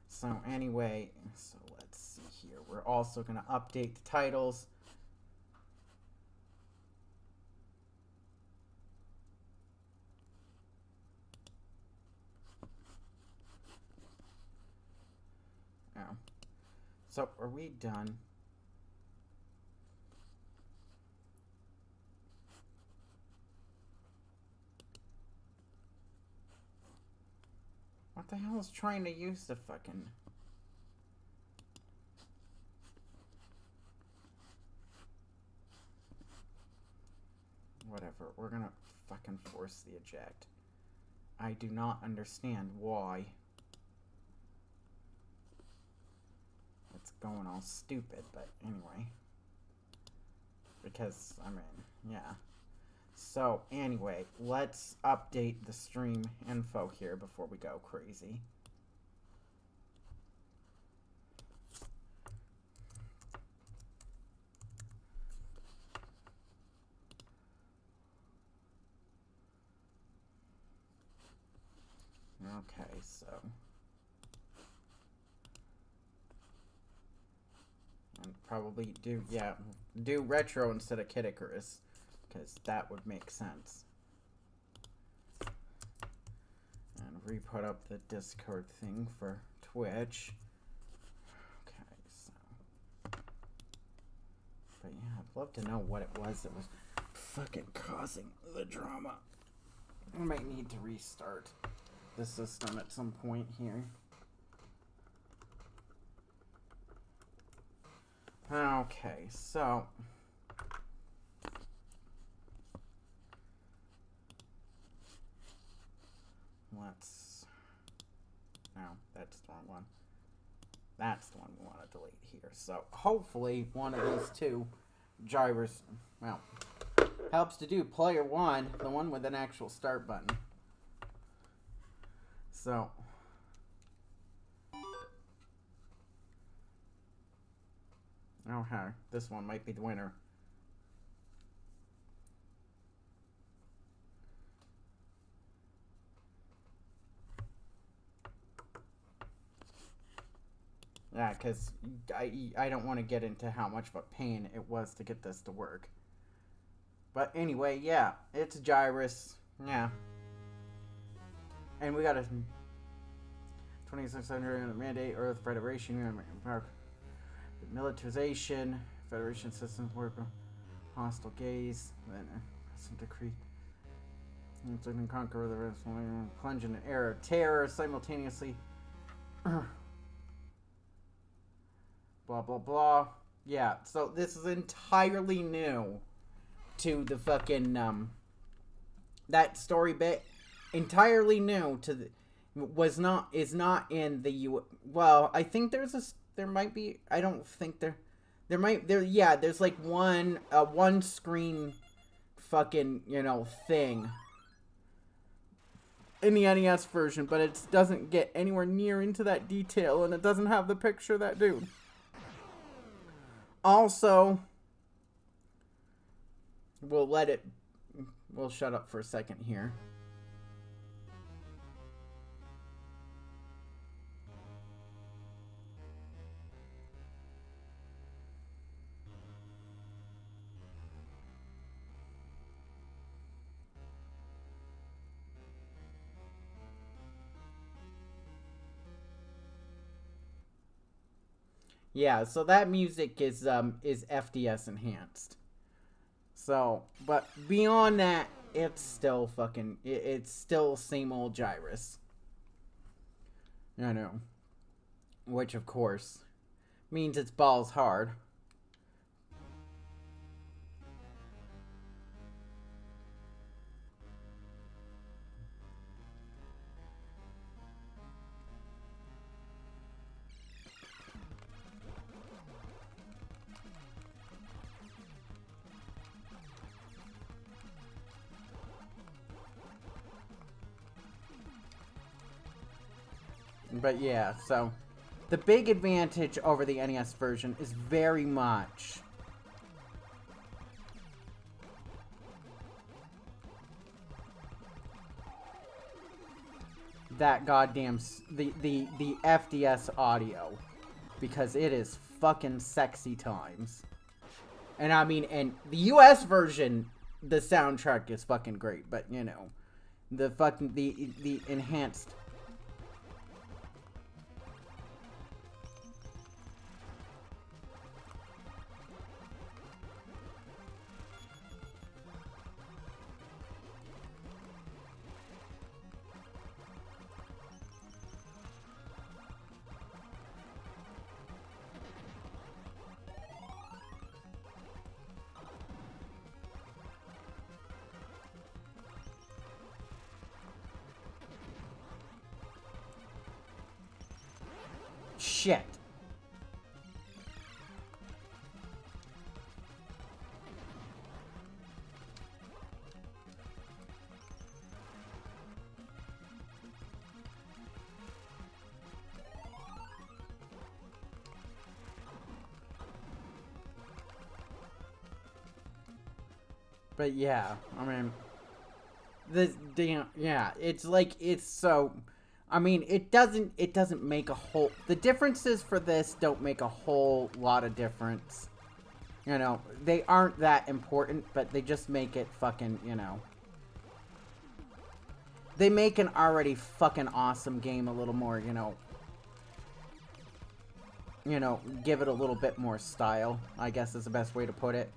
So anyway, so let's see here. We're also going to update the titles. Oh. So are we done? What the hell is trying to use the fucking... Whatever, we're gonna fucking force the eject. I do not understand why it's going all stupid, but anyway. Because, I mean, yeah. So, anyway, let's update the stream info here before we go crazy. Okay, so... And probably do retro instead of Gyruss. Because that would make sense. And re-put up the Discord thing for Twitch. Okay, so. But yeah, I'd love to know what it was that was fucking causing the drama. I might need to restart the system at some point here. Okay, so. No, that's the wrong one. That's the one we want to delete here. So, hopefully, one of these two Gyruss, well, helps to do player one, the one with an actual start button. So, okay, this one might be the winner. Yeah, because I don't want to get into how much of a pain it was to get this to work. But anyway, yeah, it's Gyruss. Yeah. And we got a 2600 mandate, Earth Federation, militarization, Federation systems work, hostile gaze, then some decree. And conquer the rest, plunge in an era of terror simultaneously. Blah, blah, blah. Yeah, so this is entirely new to the fucking, that story bit entirely new to the is not in the well, I think there might be, I don't think there's like one screen fucking, thing in the NES version, but it doesn't get anywhere near into that detail, and it doesn't have the picture of that dude. Also, we'll shut up for a second here. Yeah, so that music is FDS enhanced. So, but beyond that, it's still fucking, it's still same old Gyruss. I know. Which, of course, means it's balls hard. But yeah, so the big advantage over the NES version is very much that goddamn the FDS audio, because it is fucking sexy times. And I mean, and the US version, the soundtrack is fucking great, but the fucking the enhanced. Shit. But yeah, I mean, this damn, yeah, it's like, it's so, I mean, it doesn't make a whole, the differences for this don't make a whole lot of difference. They aren't that important, but they just make it fucking, they make an already fucking awesome game a little more, give it a little bit more style, I guess is the best way to put it.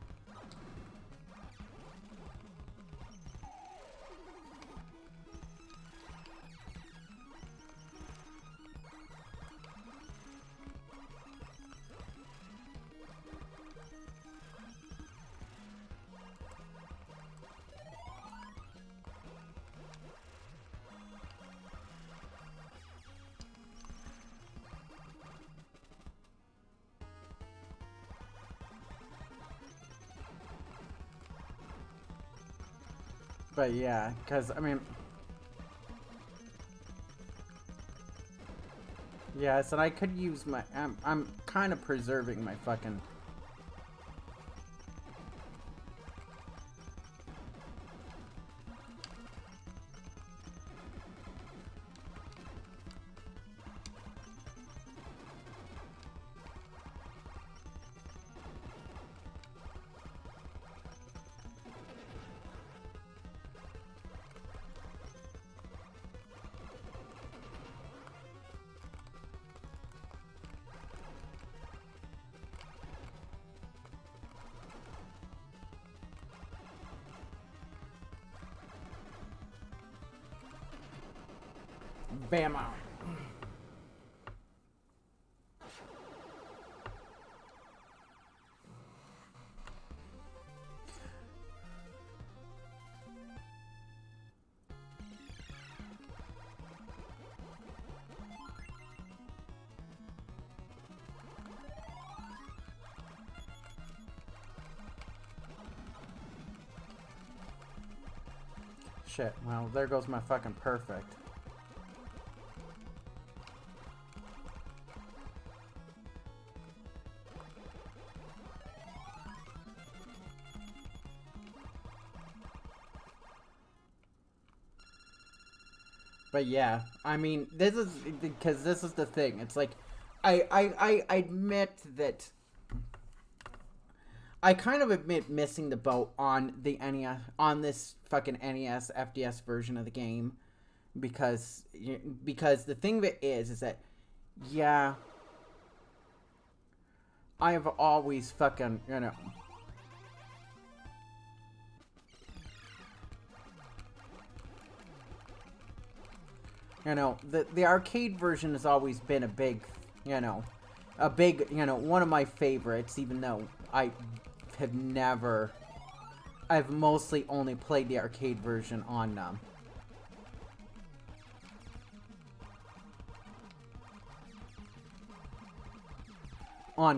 But yeah, because, I mean... Yes, and I could use my... I'm kind of preserving my fucking... Bam out. Shit, well, there goes my fucking perfect. But yeah, I mean, this is, because this is the thing. It's like, I admit that I kind of admit missing the boat on the NES, on this fucking NES FDS version of the game, because the thing that is that, yeah, I have always fucking, the arcade version has always been a big, one of my favorites, even though I've mostly only played the arcade version on,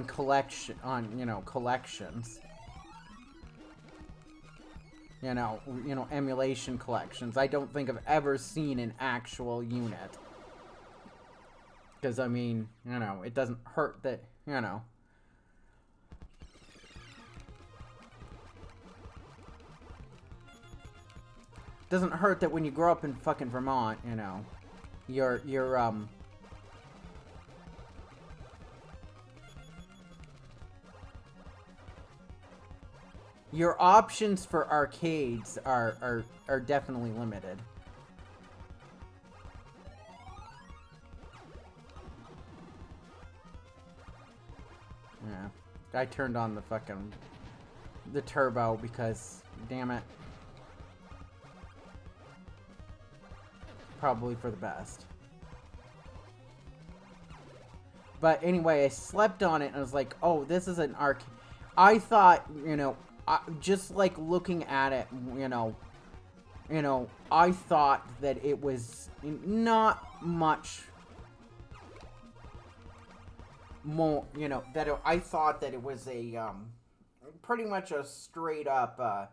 collections. Emulation collections. I don't think I've ever seen an actual unit. Because, I mean, it doesn't hurt that, doesn't hurt that when you grow up in fucking Vermont, your options for arcades are definitely limited. Yeah. I turned on the turbo because, damn it. Probably for the best. But anyway, I slept on it and I was like, oh, this is an arcade. I thought, just like looking at it, I thought that it was not much more, I thought that it was a, pretty much a straight up,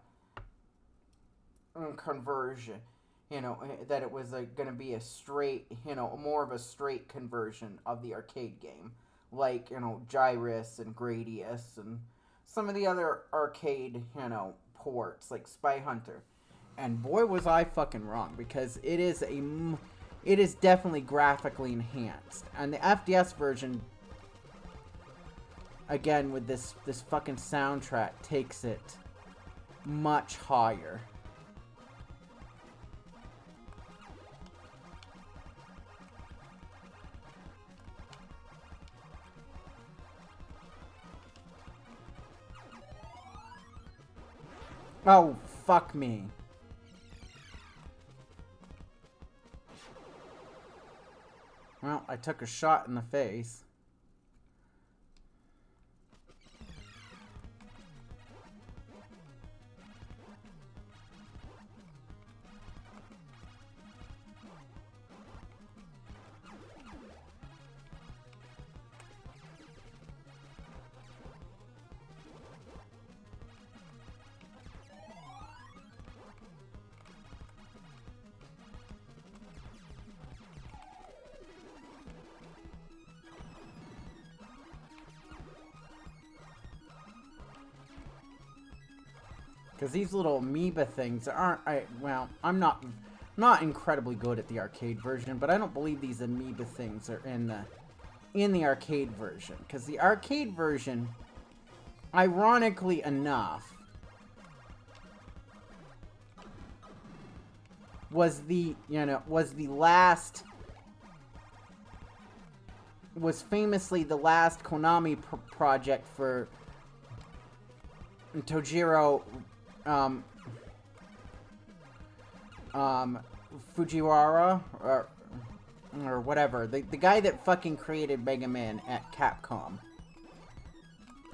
conversion, that it was gonna be a straight, more of a straight conversion of the arcade game, like, Gyruss and Gradius and some of the other arcade, ports, like Spy Hunter. And boy was I fucking wrong, because it is definitely graphically enhanced. And the FDS version, again, with this fucking soundtrack, takes it much higher. Oh, fuck me. Well, I took a shot in the face. Because these little amoeba things aren't, I'm not incredibly good at the arcade version, but I don't believe these amoeba things are in the arcade version. Because the arcade version, ironically enough, was famously the last Konami project for Tojiro Fujiwara or whatever, the guy that fucking created Mega Man at Capcom.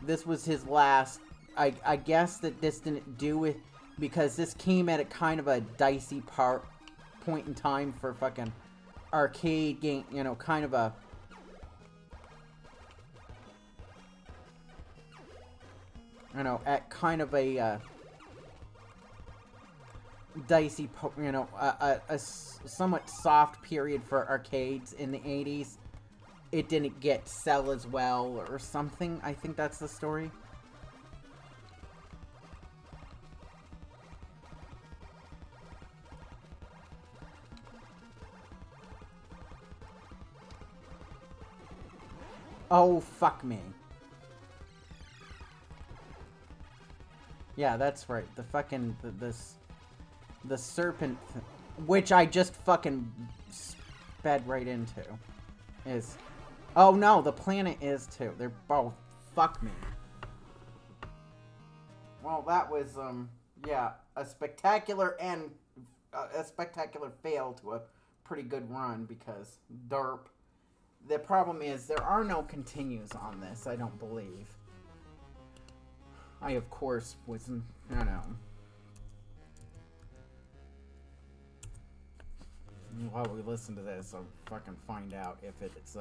This was his last. I guess that this didn't do it because this came at a kind of a dicey point in time for fucking arcade game, kind of a at kind of a dicey, you know, a somewhat soft period for arcades in the 80s. It didn't sell as well or something. I think that's the story. Oh, fuck me. Yeah, that's right. The fucking, the serpent, which I just fucking sped right into, is, oh no, the planet is too. They're both, fuck me. Well, that was, yeah, a spectacular fail to a pretty good run, because derp. The problem is, there are no continues on this, I don't believe. I, of course, wasn't, I don't know. While we listen to this, I'll fucking find out if it's,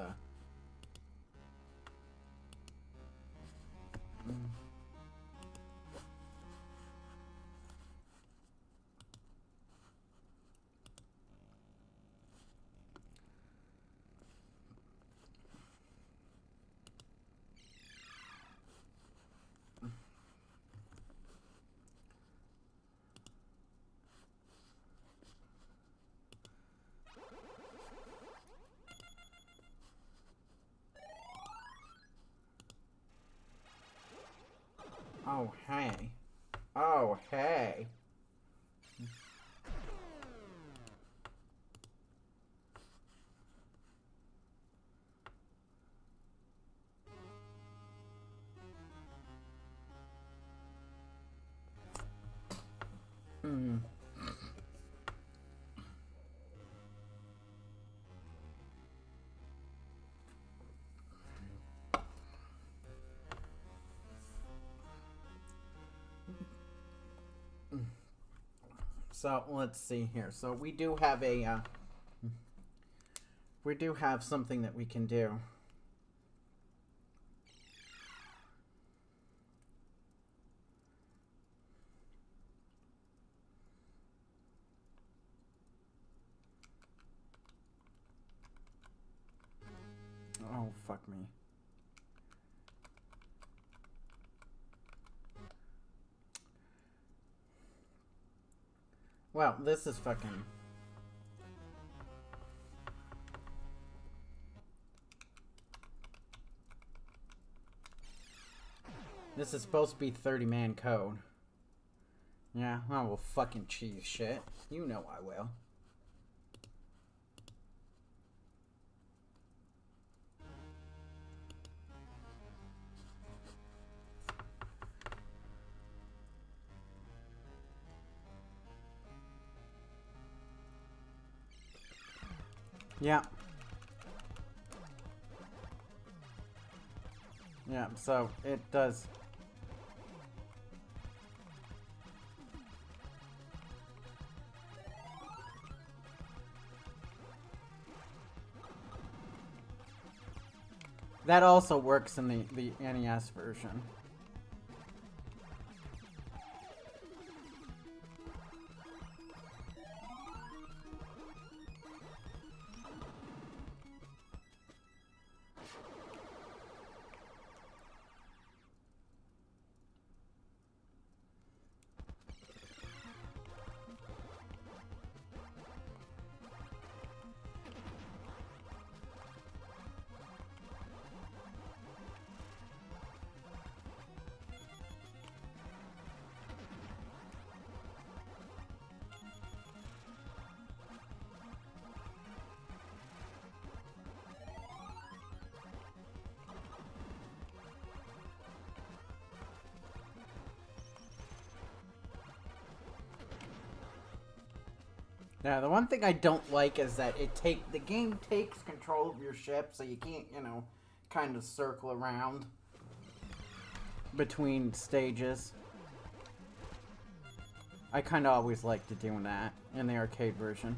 oh, hey. Oh, hey. Hmm. So, let's see here. So, we do have a, we do have something that we can do. Oh, fuck me. Well, this is fucking... This is supposed to be 30-man code. Yeah, I will fucking cheese shit. You know I will. Yeah. Yeah, so it does. That also works in the NES version. Yeah, the one thing I don't like is that the game takes control of your ship, so you can't, you know, kind of circle around between stages. I kind of always liked to doing that in the arcade version.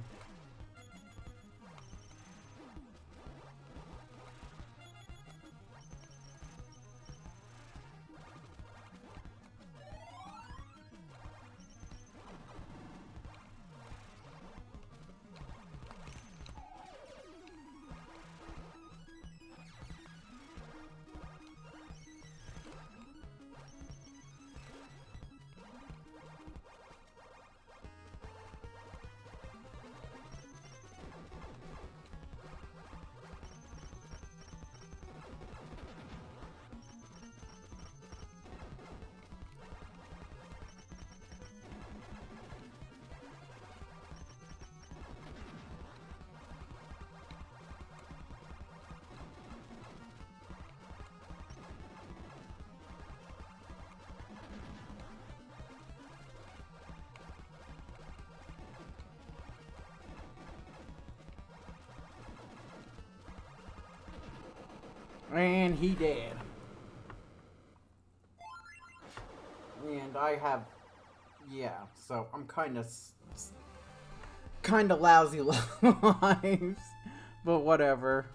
And he did. And I have... Yeah, so I'm kind of lousy lives. But whatever.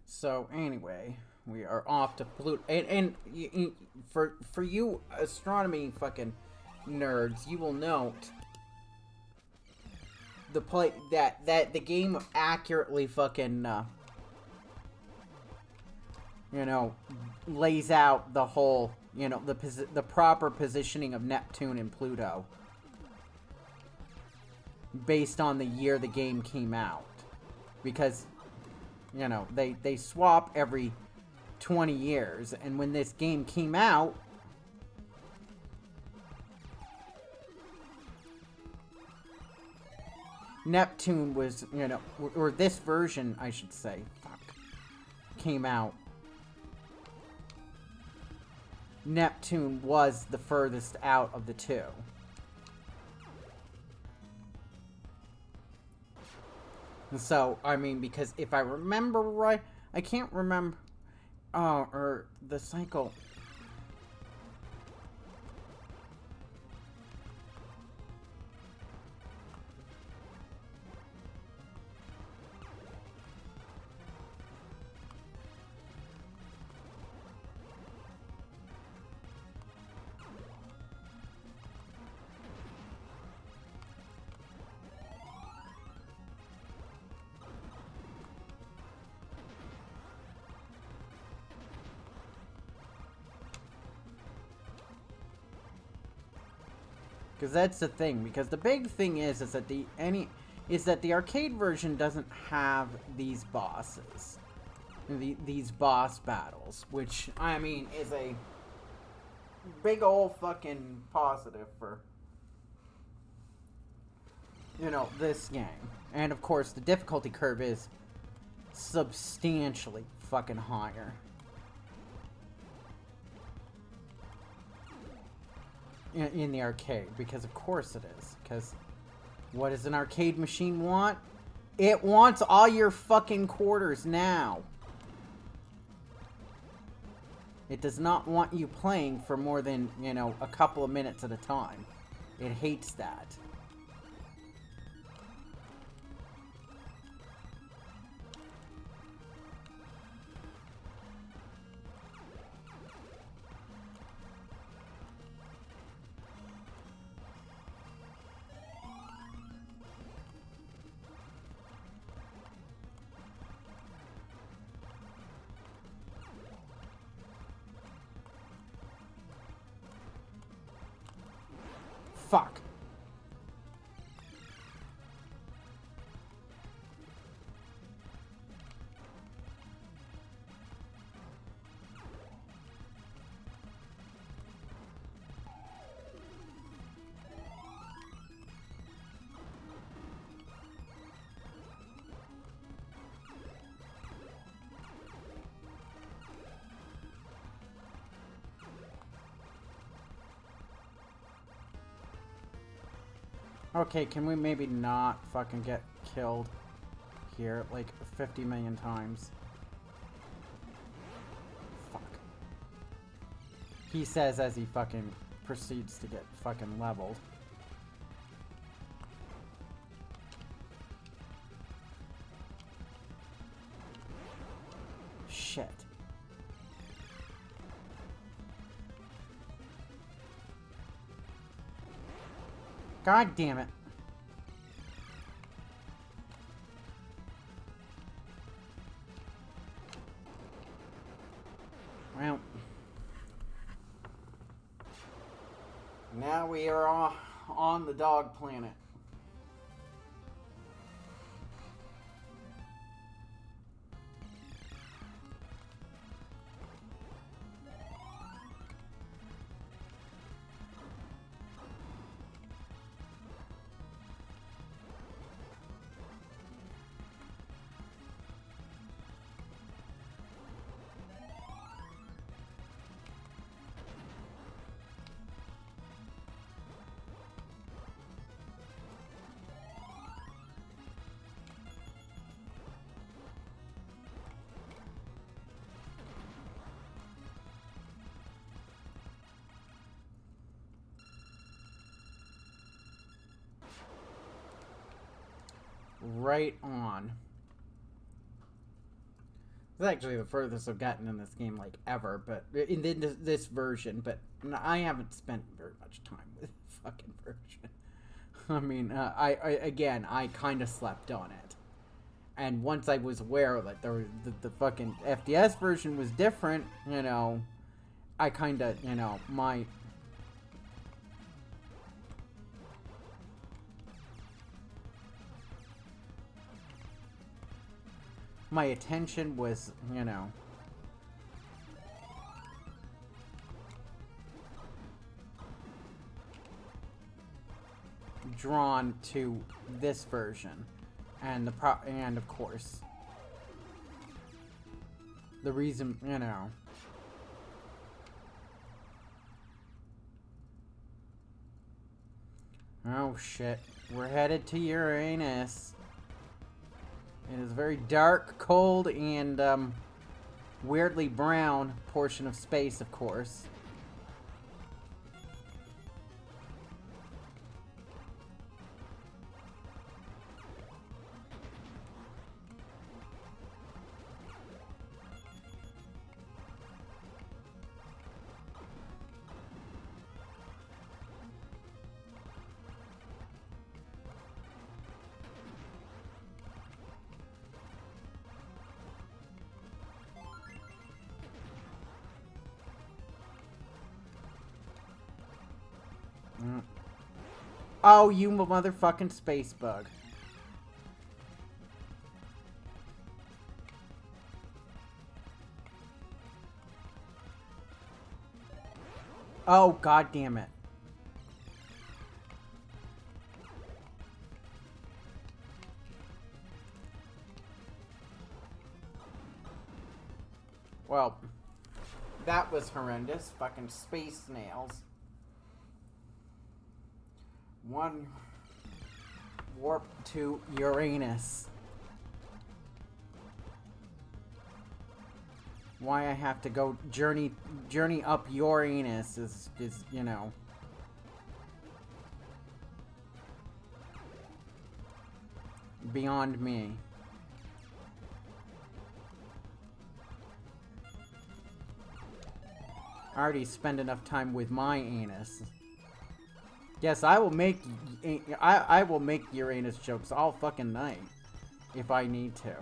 So anyway, we are off to Pluto, and for you astronomy fucking nerds, you will note that the game accurately fucking lays out the whole the proper positioning of Neptune and Pluto based on the year the game came out, because they swap every 20 years, and when this game came out, Neptune was, or this version, I should say, came out. Neptune was the furthest out of the two. So, I mean, because if I remember right, I can't remember, or the cycle. Because that's the thing. Because the big thing is that the arcade version doesn't have these bosses, these boss battles, which I mean is a big old fucking positive for this game. And of course, the difficulty curve is substantially fucking higher. In the arcade, because of course it is. Because what does an arcade machine want? It wants all your fucking quarters now. It does not want you playing for more than, a couple of minutes at a time. It hates that. Fuck. Okay, can we maybe not fucking get killed here like 50 million times? Fuck. He says as he fucking proceeds to get fucking leveled. Shit. God damn it. Now we are on the dog planet. Right on. It's actually the furthest I've gotten in this game, like, ever, but in this version, but I haven't spent very much time with the fucking version. I mean, I kind of slept on it. And once I was aware that the fucking FDS version was different, you know, I kind of, you know, my attention was, you know, drawn to this version, and and of course, the reason, you know. Oh shit, we're headed to Uranus. It is a very dark, cold, and weirdly brown portion of space, of course. Oh, you motherfucking space bug. Oh, god damn it. Well, that was horrendous. Fucking space snails. One warp to Uranus. Why I have to go journey up Uranus is you know, beyond me. I already spend enough time with my anus. Yes, I will make Uranus jokes all fucking night if I need to.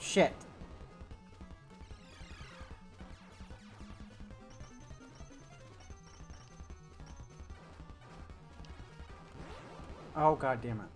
Shit. Oh, god damn it.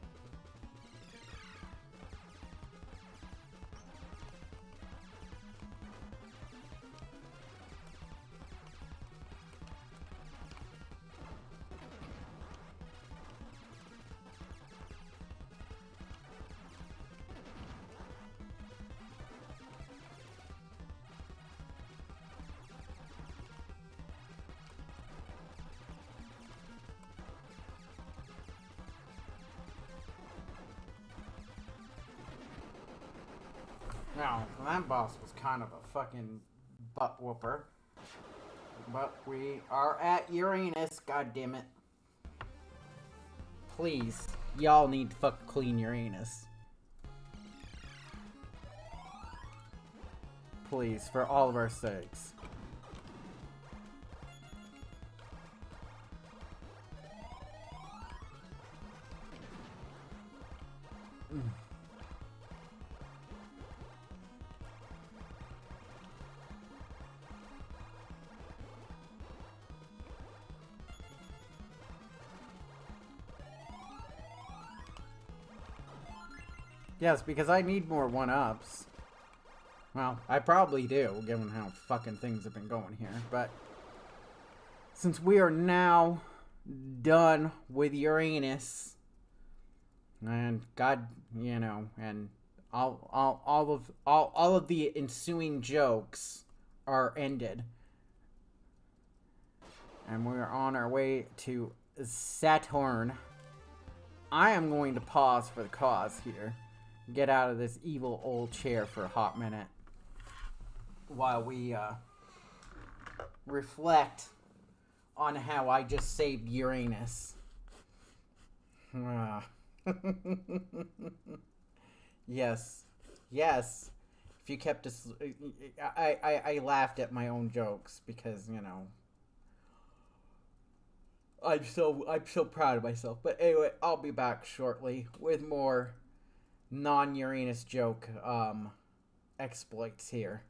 No, that boss was kind of a fucking butt whooper. But we are at Uranus, goddammit. Please, y'all need to fucking clean Uranus. Please, for all of our sakes. Yes, because I need more one-ups. Well, I probably do, given how fucking things have been going here. But since we are now done with Uranus, and God, you know, and all of the ensuing jokes are ended, and we're on our way to Saturn, I am going to pause for the cause here. Get out of this evil old chair for a hot minute while we reflect on how I just saved Uranus. Yes. Yes. If you kept us... I laughed at my own jokes because, you know... I'm so proud of myself. But anyway, I'll be back shortly with more non-Uranus joke exploits here.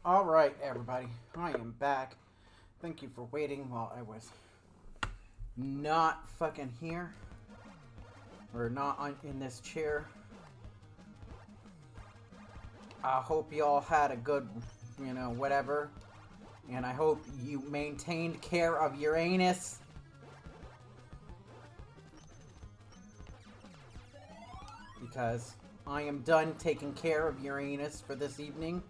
Alright, everybody. I am back. Thank you for waiting while I was not fucking here. Or not in this chair. I hope you all had a good, whatever. And I hope you maintained care of your anus. Because I am done taking care of your anus for this evening.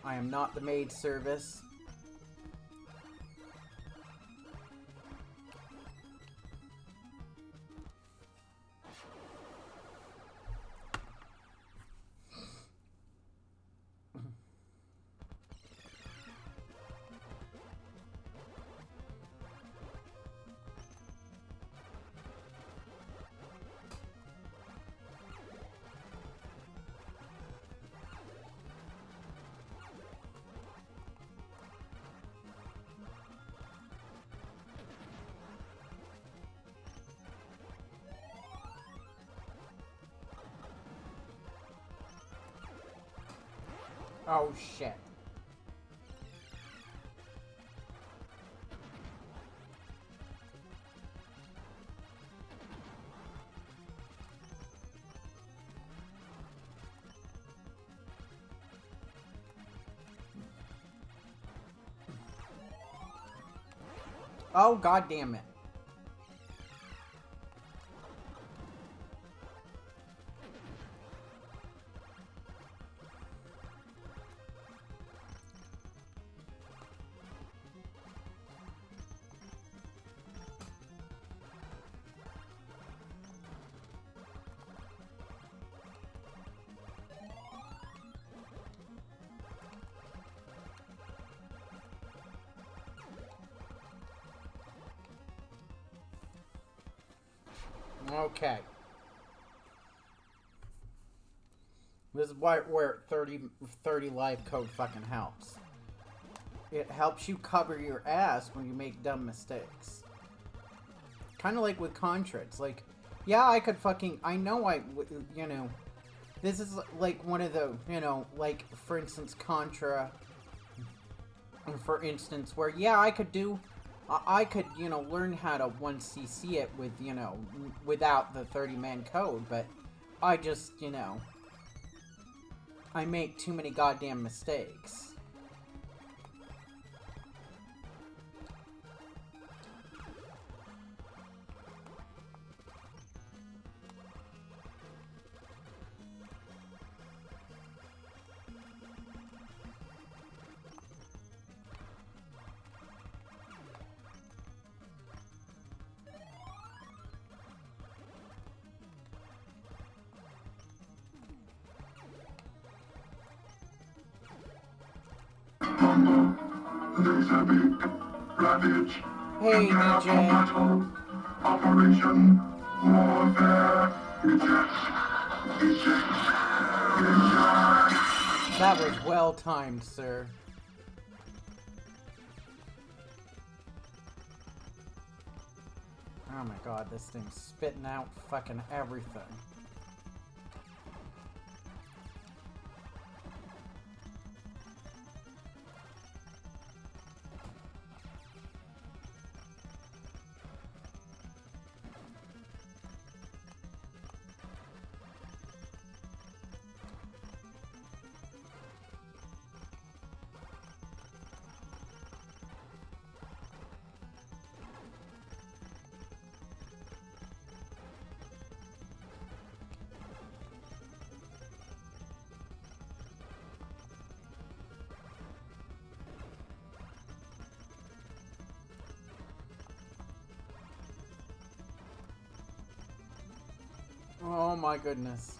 I am not the maid service. Oh shit. Oh, god damn it. Okay. This is where 30 life code fucking helps. It helps you cover your ass when you make dumb mistakes. Kind of like with Contra. It's like, yeah, I could fucking... I know this is like one of the, like, for instance, Contra. For instance, where, yeah, I could, learn how to 1cc it with, without the 30-man code, but I just, I make too many goddamn mistakes. Ravage. Hey, DJ. Operation Warfare. That was well timed, sir. Oh my god, this thing's spitting out fucking everything. Oh my goodness.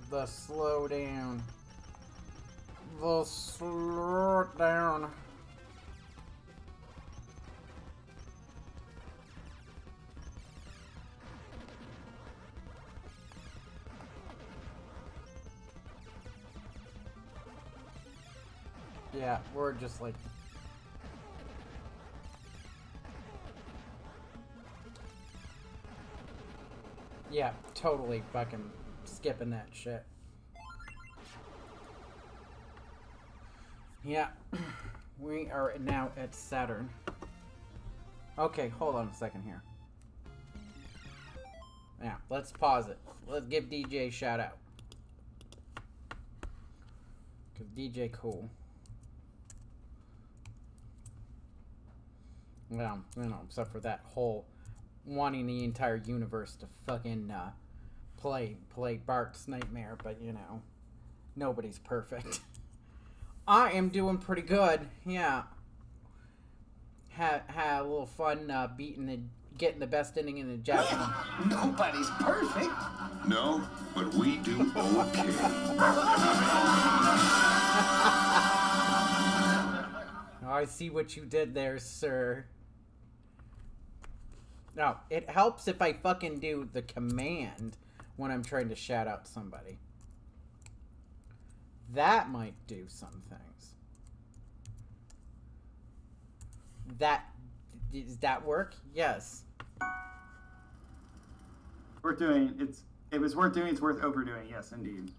The slow down. The slow down. Yeah, we're just like... Yeah, totally fucking skipping that shit. Yeah, we are now at Saturn. Okay, hold on a second here. Yeah, let's pause it. Let's give DJ a shout out. Cause DJ cool. Well, you know, except for that whole wanting the entire universe to fucking play Bart's Nightmare, but you know, nobody's perfect. I am doing pretty good, yeah. Had a little fun getting the best ending in the Japanese. Nobody's perfect. No, but we do okay. I see what you did there, sir. No, it helps if I fucking do the command when I'm trying to shout out somebody. That might do some things. Does that work? Yes. Worth doing. It was worth doing. It's worth overdoing. Yes, indeed.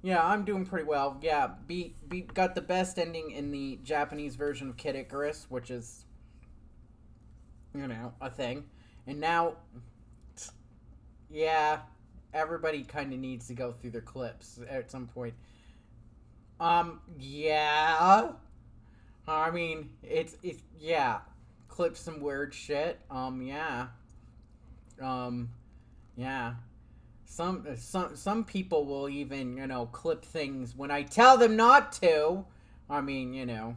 Yeah, I'm doing pretty well. Yeah, got the best ending in the Japanese version of Kid Icarus, which is, you know, a thing. And now, yeah, everybody kind of needs to go through their clips at some point. Yeah. I mean, it's yeah, clip some weird shit. Yeah. Yeah. Some people will even, you know, clip things when I tell them not to. I mean, you know,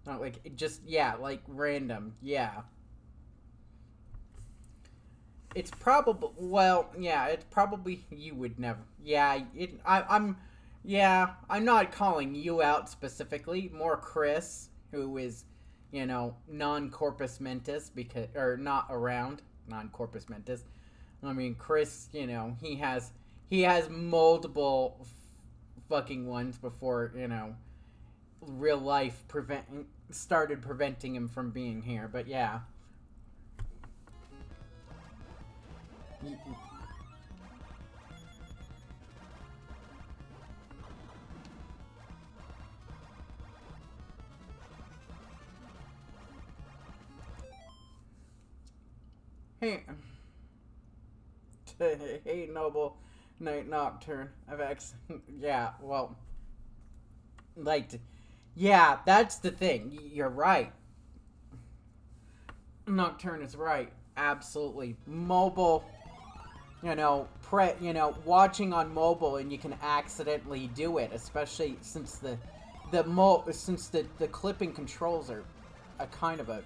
not like just, yeah, like random. Yeah. It's probably, well, yeah, it's probably, you would never. Yeah, I'm not calling you out specifically. More Chris, who is, you know, non-corpus mentis because, or not around non-corpus mentis. I mean, Chris, you know, he has multiple fucking ones before, you know, real life started preventing him from being here. But yeah. Hey. Hey, Noble Night Nocturne. Yeah, well, like, yeah, that's the thing. You're right. Nocturne is right. Absolutely. Mobile, you know, watching on mobile and you can accidentally do it, especially since the clipping controls are a kind of a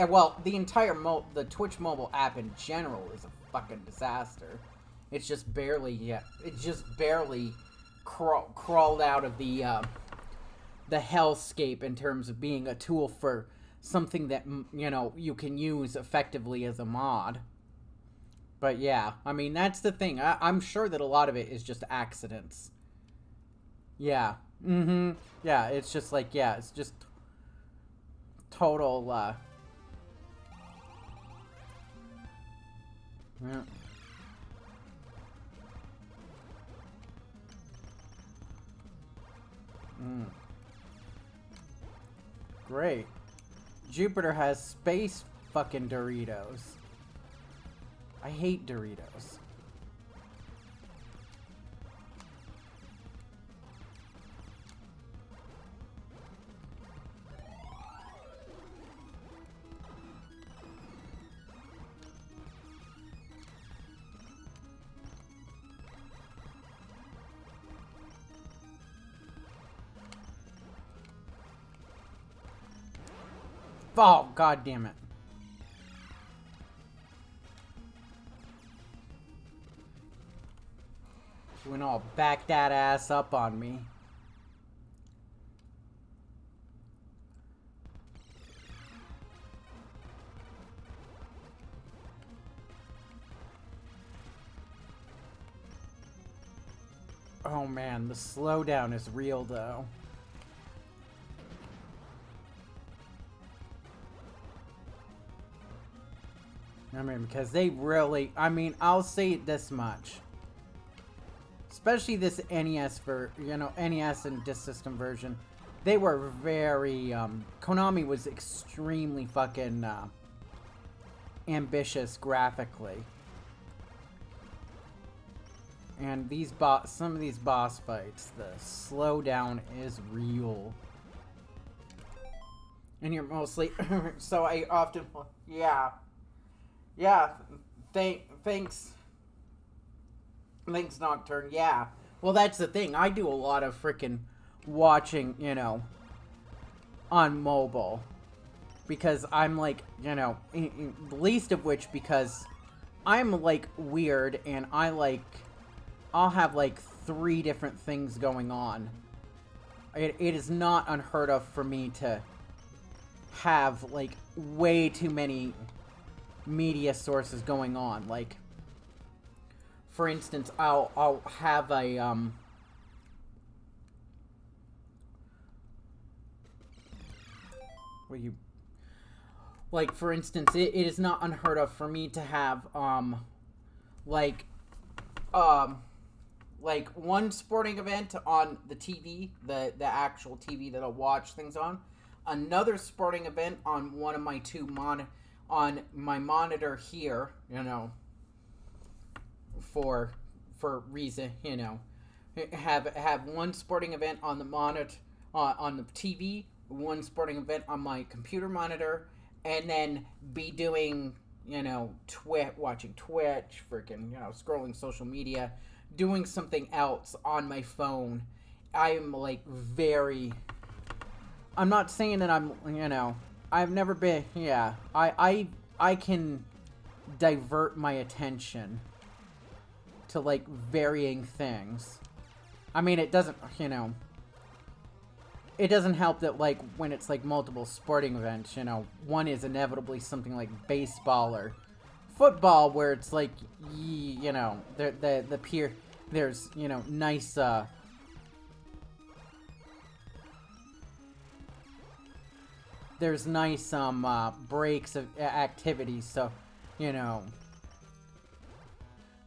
well, the entire the Twitch mobile app in general is a fucking disaster. It's just barely crawled out of the hellscape in terms of being a tool for something that, you know, you can use effectively as a mod. But yeah, I mean, that's the thing. I'm sure that a lot of it is just accidents. Yeah. Yeah, it's just like, yeah, it's just total, yeah. Great. Jupiter has space fucking Doritos. I hate Doritos. Oh, god damn it. You went all back that ass up on me. Oh man, the slowdown is real though. I mean, because they really, I mean, I'll say this much. Especially this NES NES and Disk System version. They were very, Konami was extremely fucking, ambitious graphically. And these some of these boss fights, the slowdown is real. And you're mostly, so I often, yeah. Yeah, thanks, Nocturne, yeah. Well, that's the thing, I do a lot of freaking watching, you know, on mobile. Because I'm like, you know, the least of which because I'm like weird and I'll have like 3 different things going on. It is not unheard of for me to have like way too many media sources going on. Like, for instance, I'll have a like, for instance, it is not unheard of for me to have like one sporting event on the TV, the actual TV that I'll watch things on, another sporting event on one of my on my monitor here, you know, for reason, you know, have one sporting event on the monitor, on the TV, one sporting event on my computer monitor, and then be doing, you know, watching Twitch, freaking, you know, scrolling social media, doing something else on my phone. I'm like very, I'm not saying that I'm, you know, I've never been, yeah, I can divert my attention to, like, varying things. I mean, it doesn't, you know, it doesn't help that, like, when it's, like, multiple sporting events, you know, one is inevitably something like baseball or football, where it's, like, you know, there's, you know, nice, there's nice, breaks of activities, so, you know,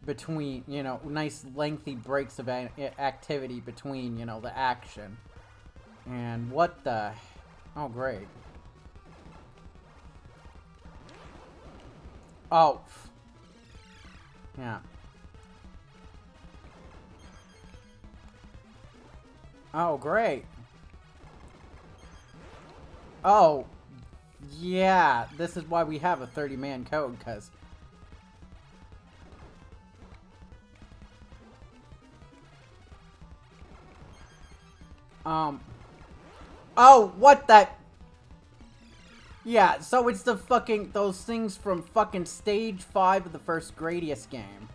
between, you know, nice lengthy breaks of activity between, you know, the action. And what the, oh, great. Oh, yeah. Oh, great. Oh, yeah, this is why we have a 30-man code, because... Oh, what the... Yeah, so it's the fucking... Those things from fucking Stage 5 of the first Gradius game.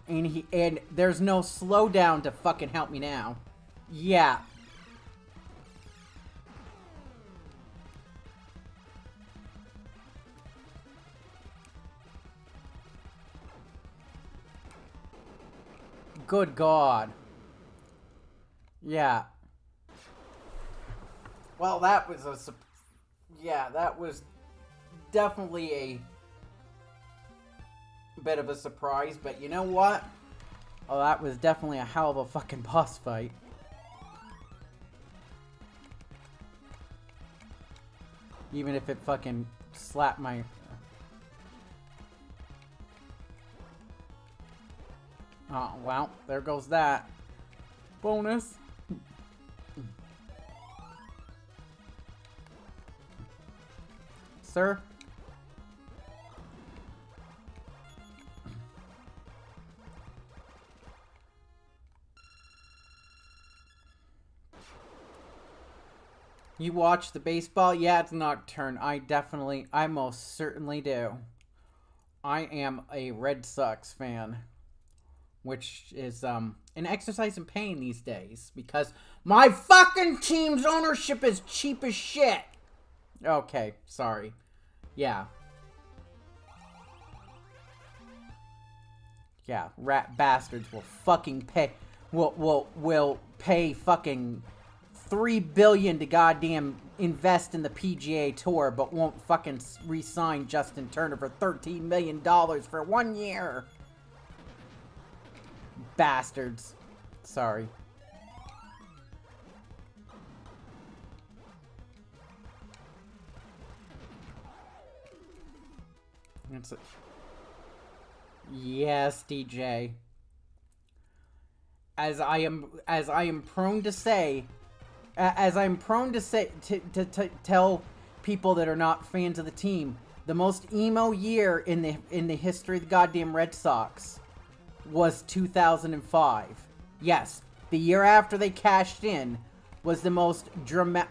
And there's no slowdown to fucking help me now. Yeah. Good God. Yeah. Well, that was yeah, that was definitely a bit of a surprise, but you know what? Oh, that was definitely a hell of a fucking boss fight. Even if it fucking slapped my... Oh, well, there goes that. Bonus. Sir? You watch the baseball? Yeah, it's Nocturne. I most certainly do. I am a Red Sox fan. Which is, an exercise in pain these days. Because my fucking team's ownership is cheap as shit! Okay, sorry. Yeah. Yeah, rat bastards will fucking pay... Will pay fucking $3 billion to goddamn invest in the PGA Tour, but won't fucking re-sign Justin Turner for $13 million for 1 year. Bastards. Sorry. Yes, DJ. As I am prone to say, to tell people that are not fans of the team, the most emo year in the history of the goddamn Red Sox was 2005. Yes, the year after they cashed in was the most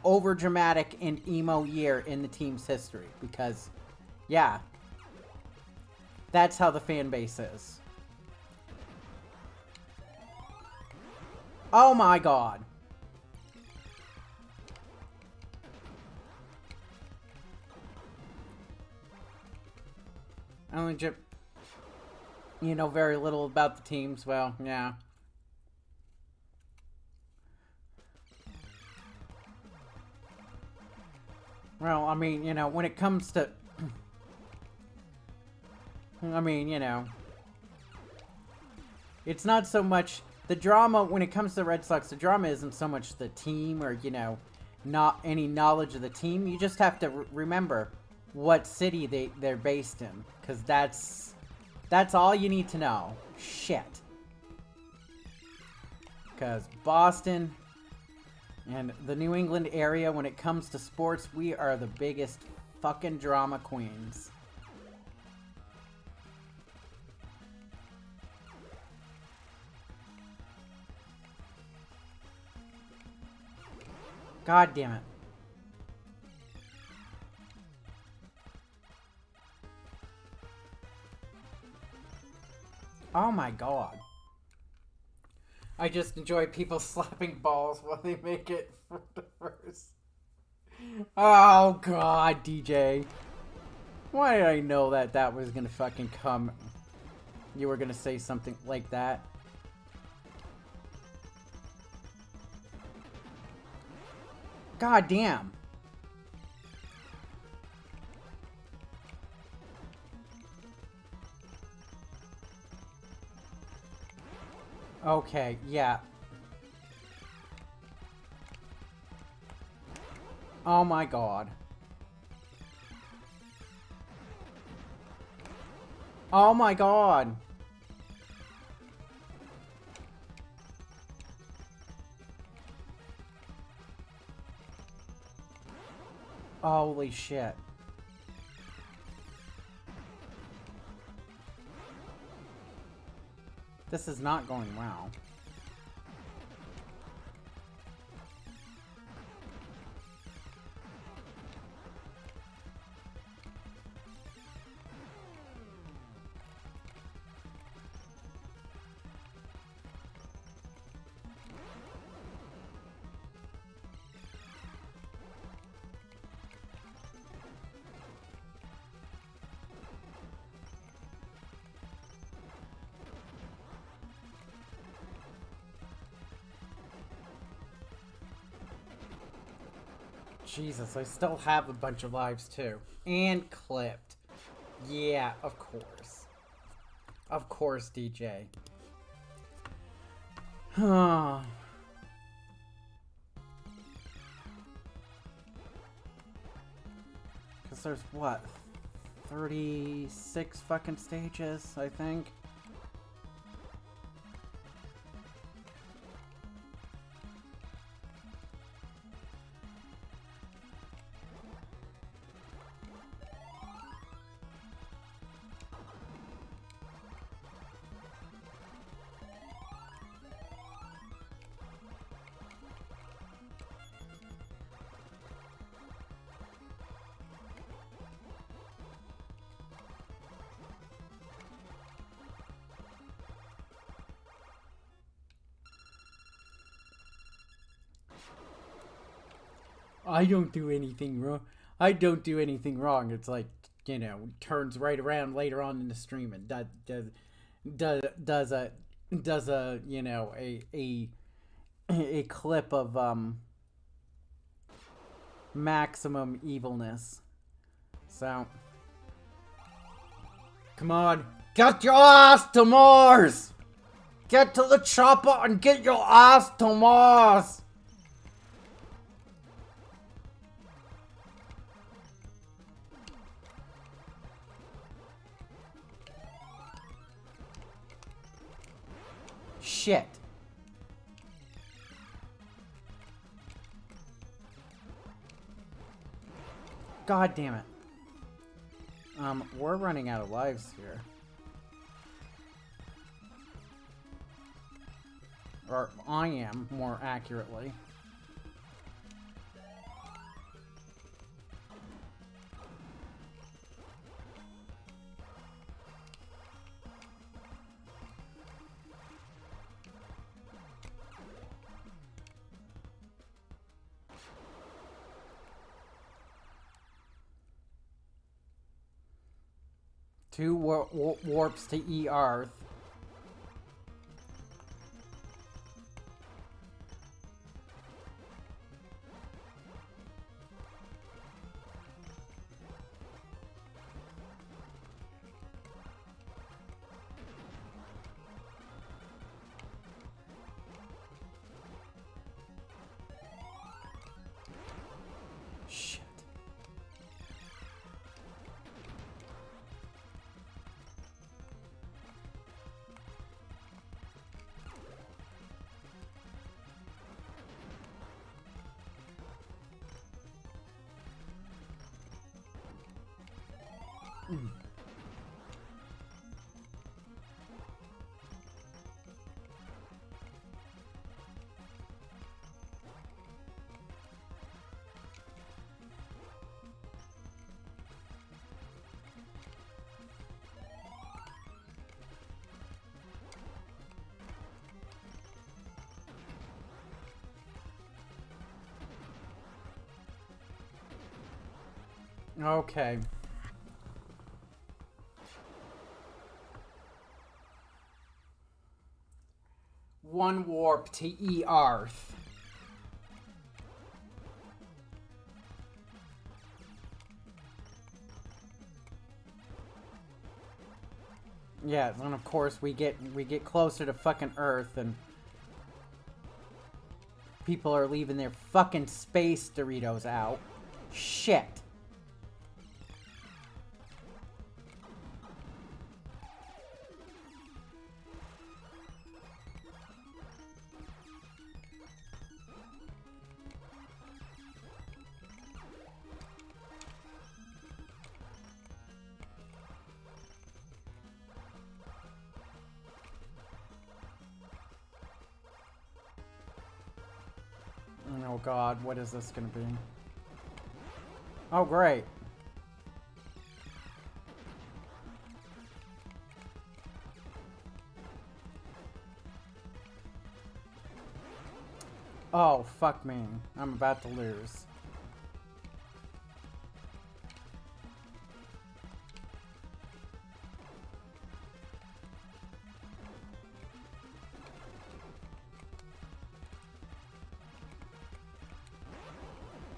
over dramatic and emo year in the team's history because, yeah, that's how the fan base is. Oh my god. I only you know very little about the teams. Well, yeah. Well, I mean, you know, when it comes to... I mean, you know... It's not so much... The drama, when it comes to the Red Sox, the drama isn't so much the team or, you know, not any knowledge of the team. You just have to remember what city they're based in. Because that's all you need to know. Shit. Because Boston and the New England area, when it comes to sports, we are the biggest fucking drama queens. God damn it. Oh my god. I just enjoy people slapping balls while they make it for the first. Oh god, DJ. Why did I know that was gonna fucking come? You were gonna say something like that. God damn. Okay, yeah. Oh my god. Oh my god. Holy shit. This is not going well. Jesus, I still have a bunch of lives too. And clipped. Yeah, of course. Of course, DJ. Because there's what? 36 fucking stages, I think. I don't do anything wrong. I don't do anything wrong. It's like, you know, turns right around later on in the stream and does a you know a clip of maximum evilness. So, come on, get your ass to Mars! Get to the chopper and get your ass to Mars! Shit. God damn it. We're running out of lives here. Or I am, more accurately. Two warps to E-Earth. Shit. Okay. One warp to E-Earth. Yeah, and of course we get closer to fucking Earth and people are leaving their fucking space Doritos out. Shit. Oh god, what is this gonna be? Oh great. Oh, fuck me. I'm about to lose.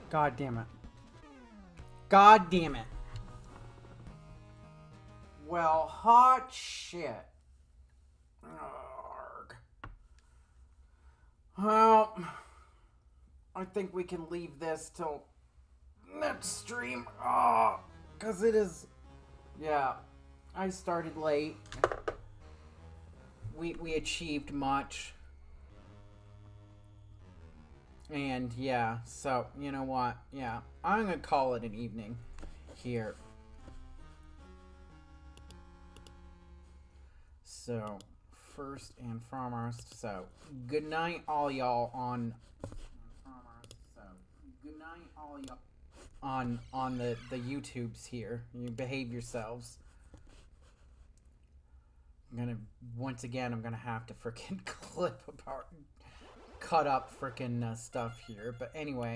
God damn it. God damn it. Well, hot shit. Arrgh. Well, I think we can leave this till next stream. Oh, because it is... Yeah, I started late. We achieved much. And yeah, so you know what? Yeah, I'm gonna call it an evening here. So, first and foremost, so good night, all y'all on. So, good night, all y'all on the YouTubes here. You behave yourselves. Once again, I'm gonna have to freaking cut up freaking stuff here. But anyway.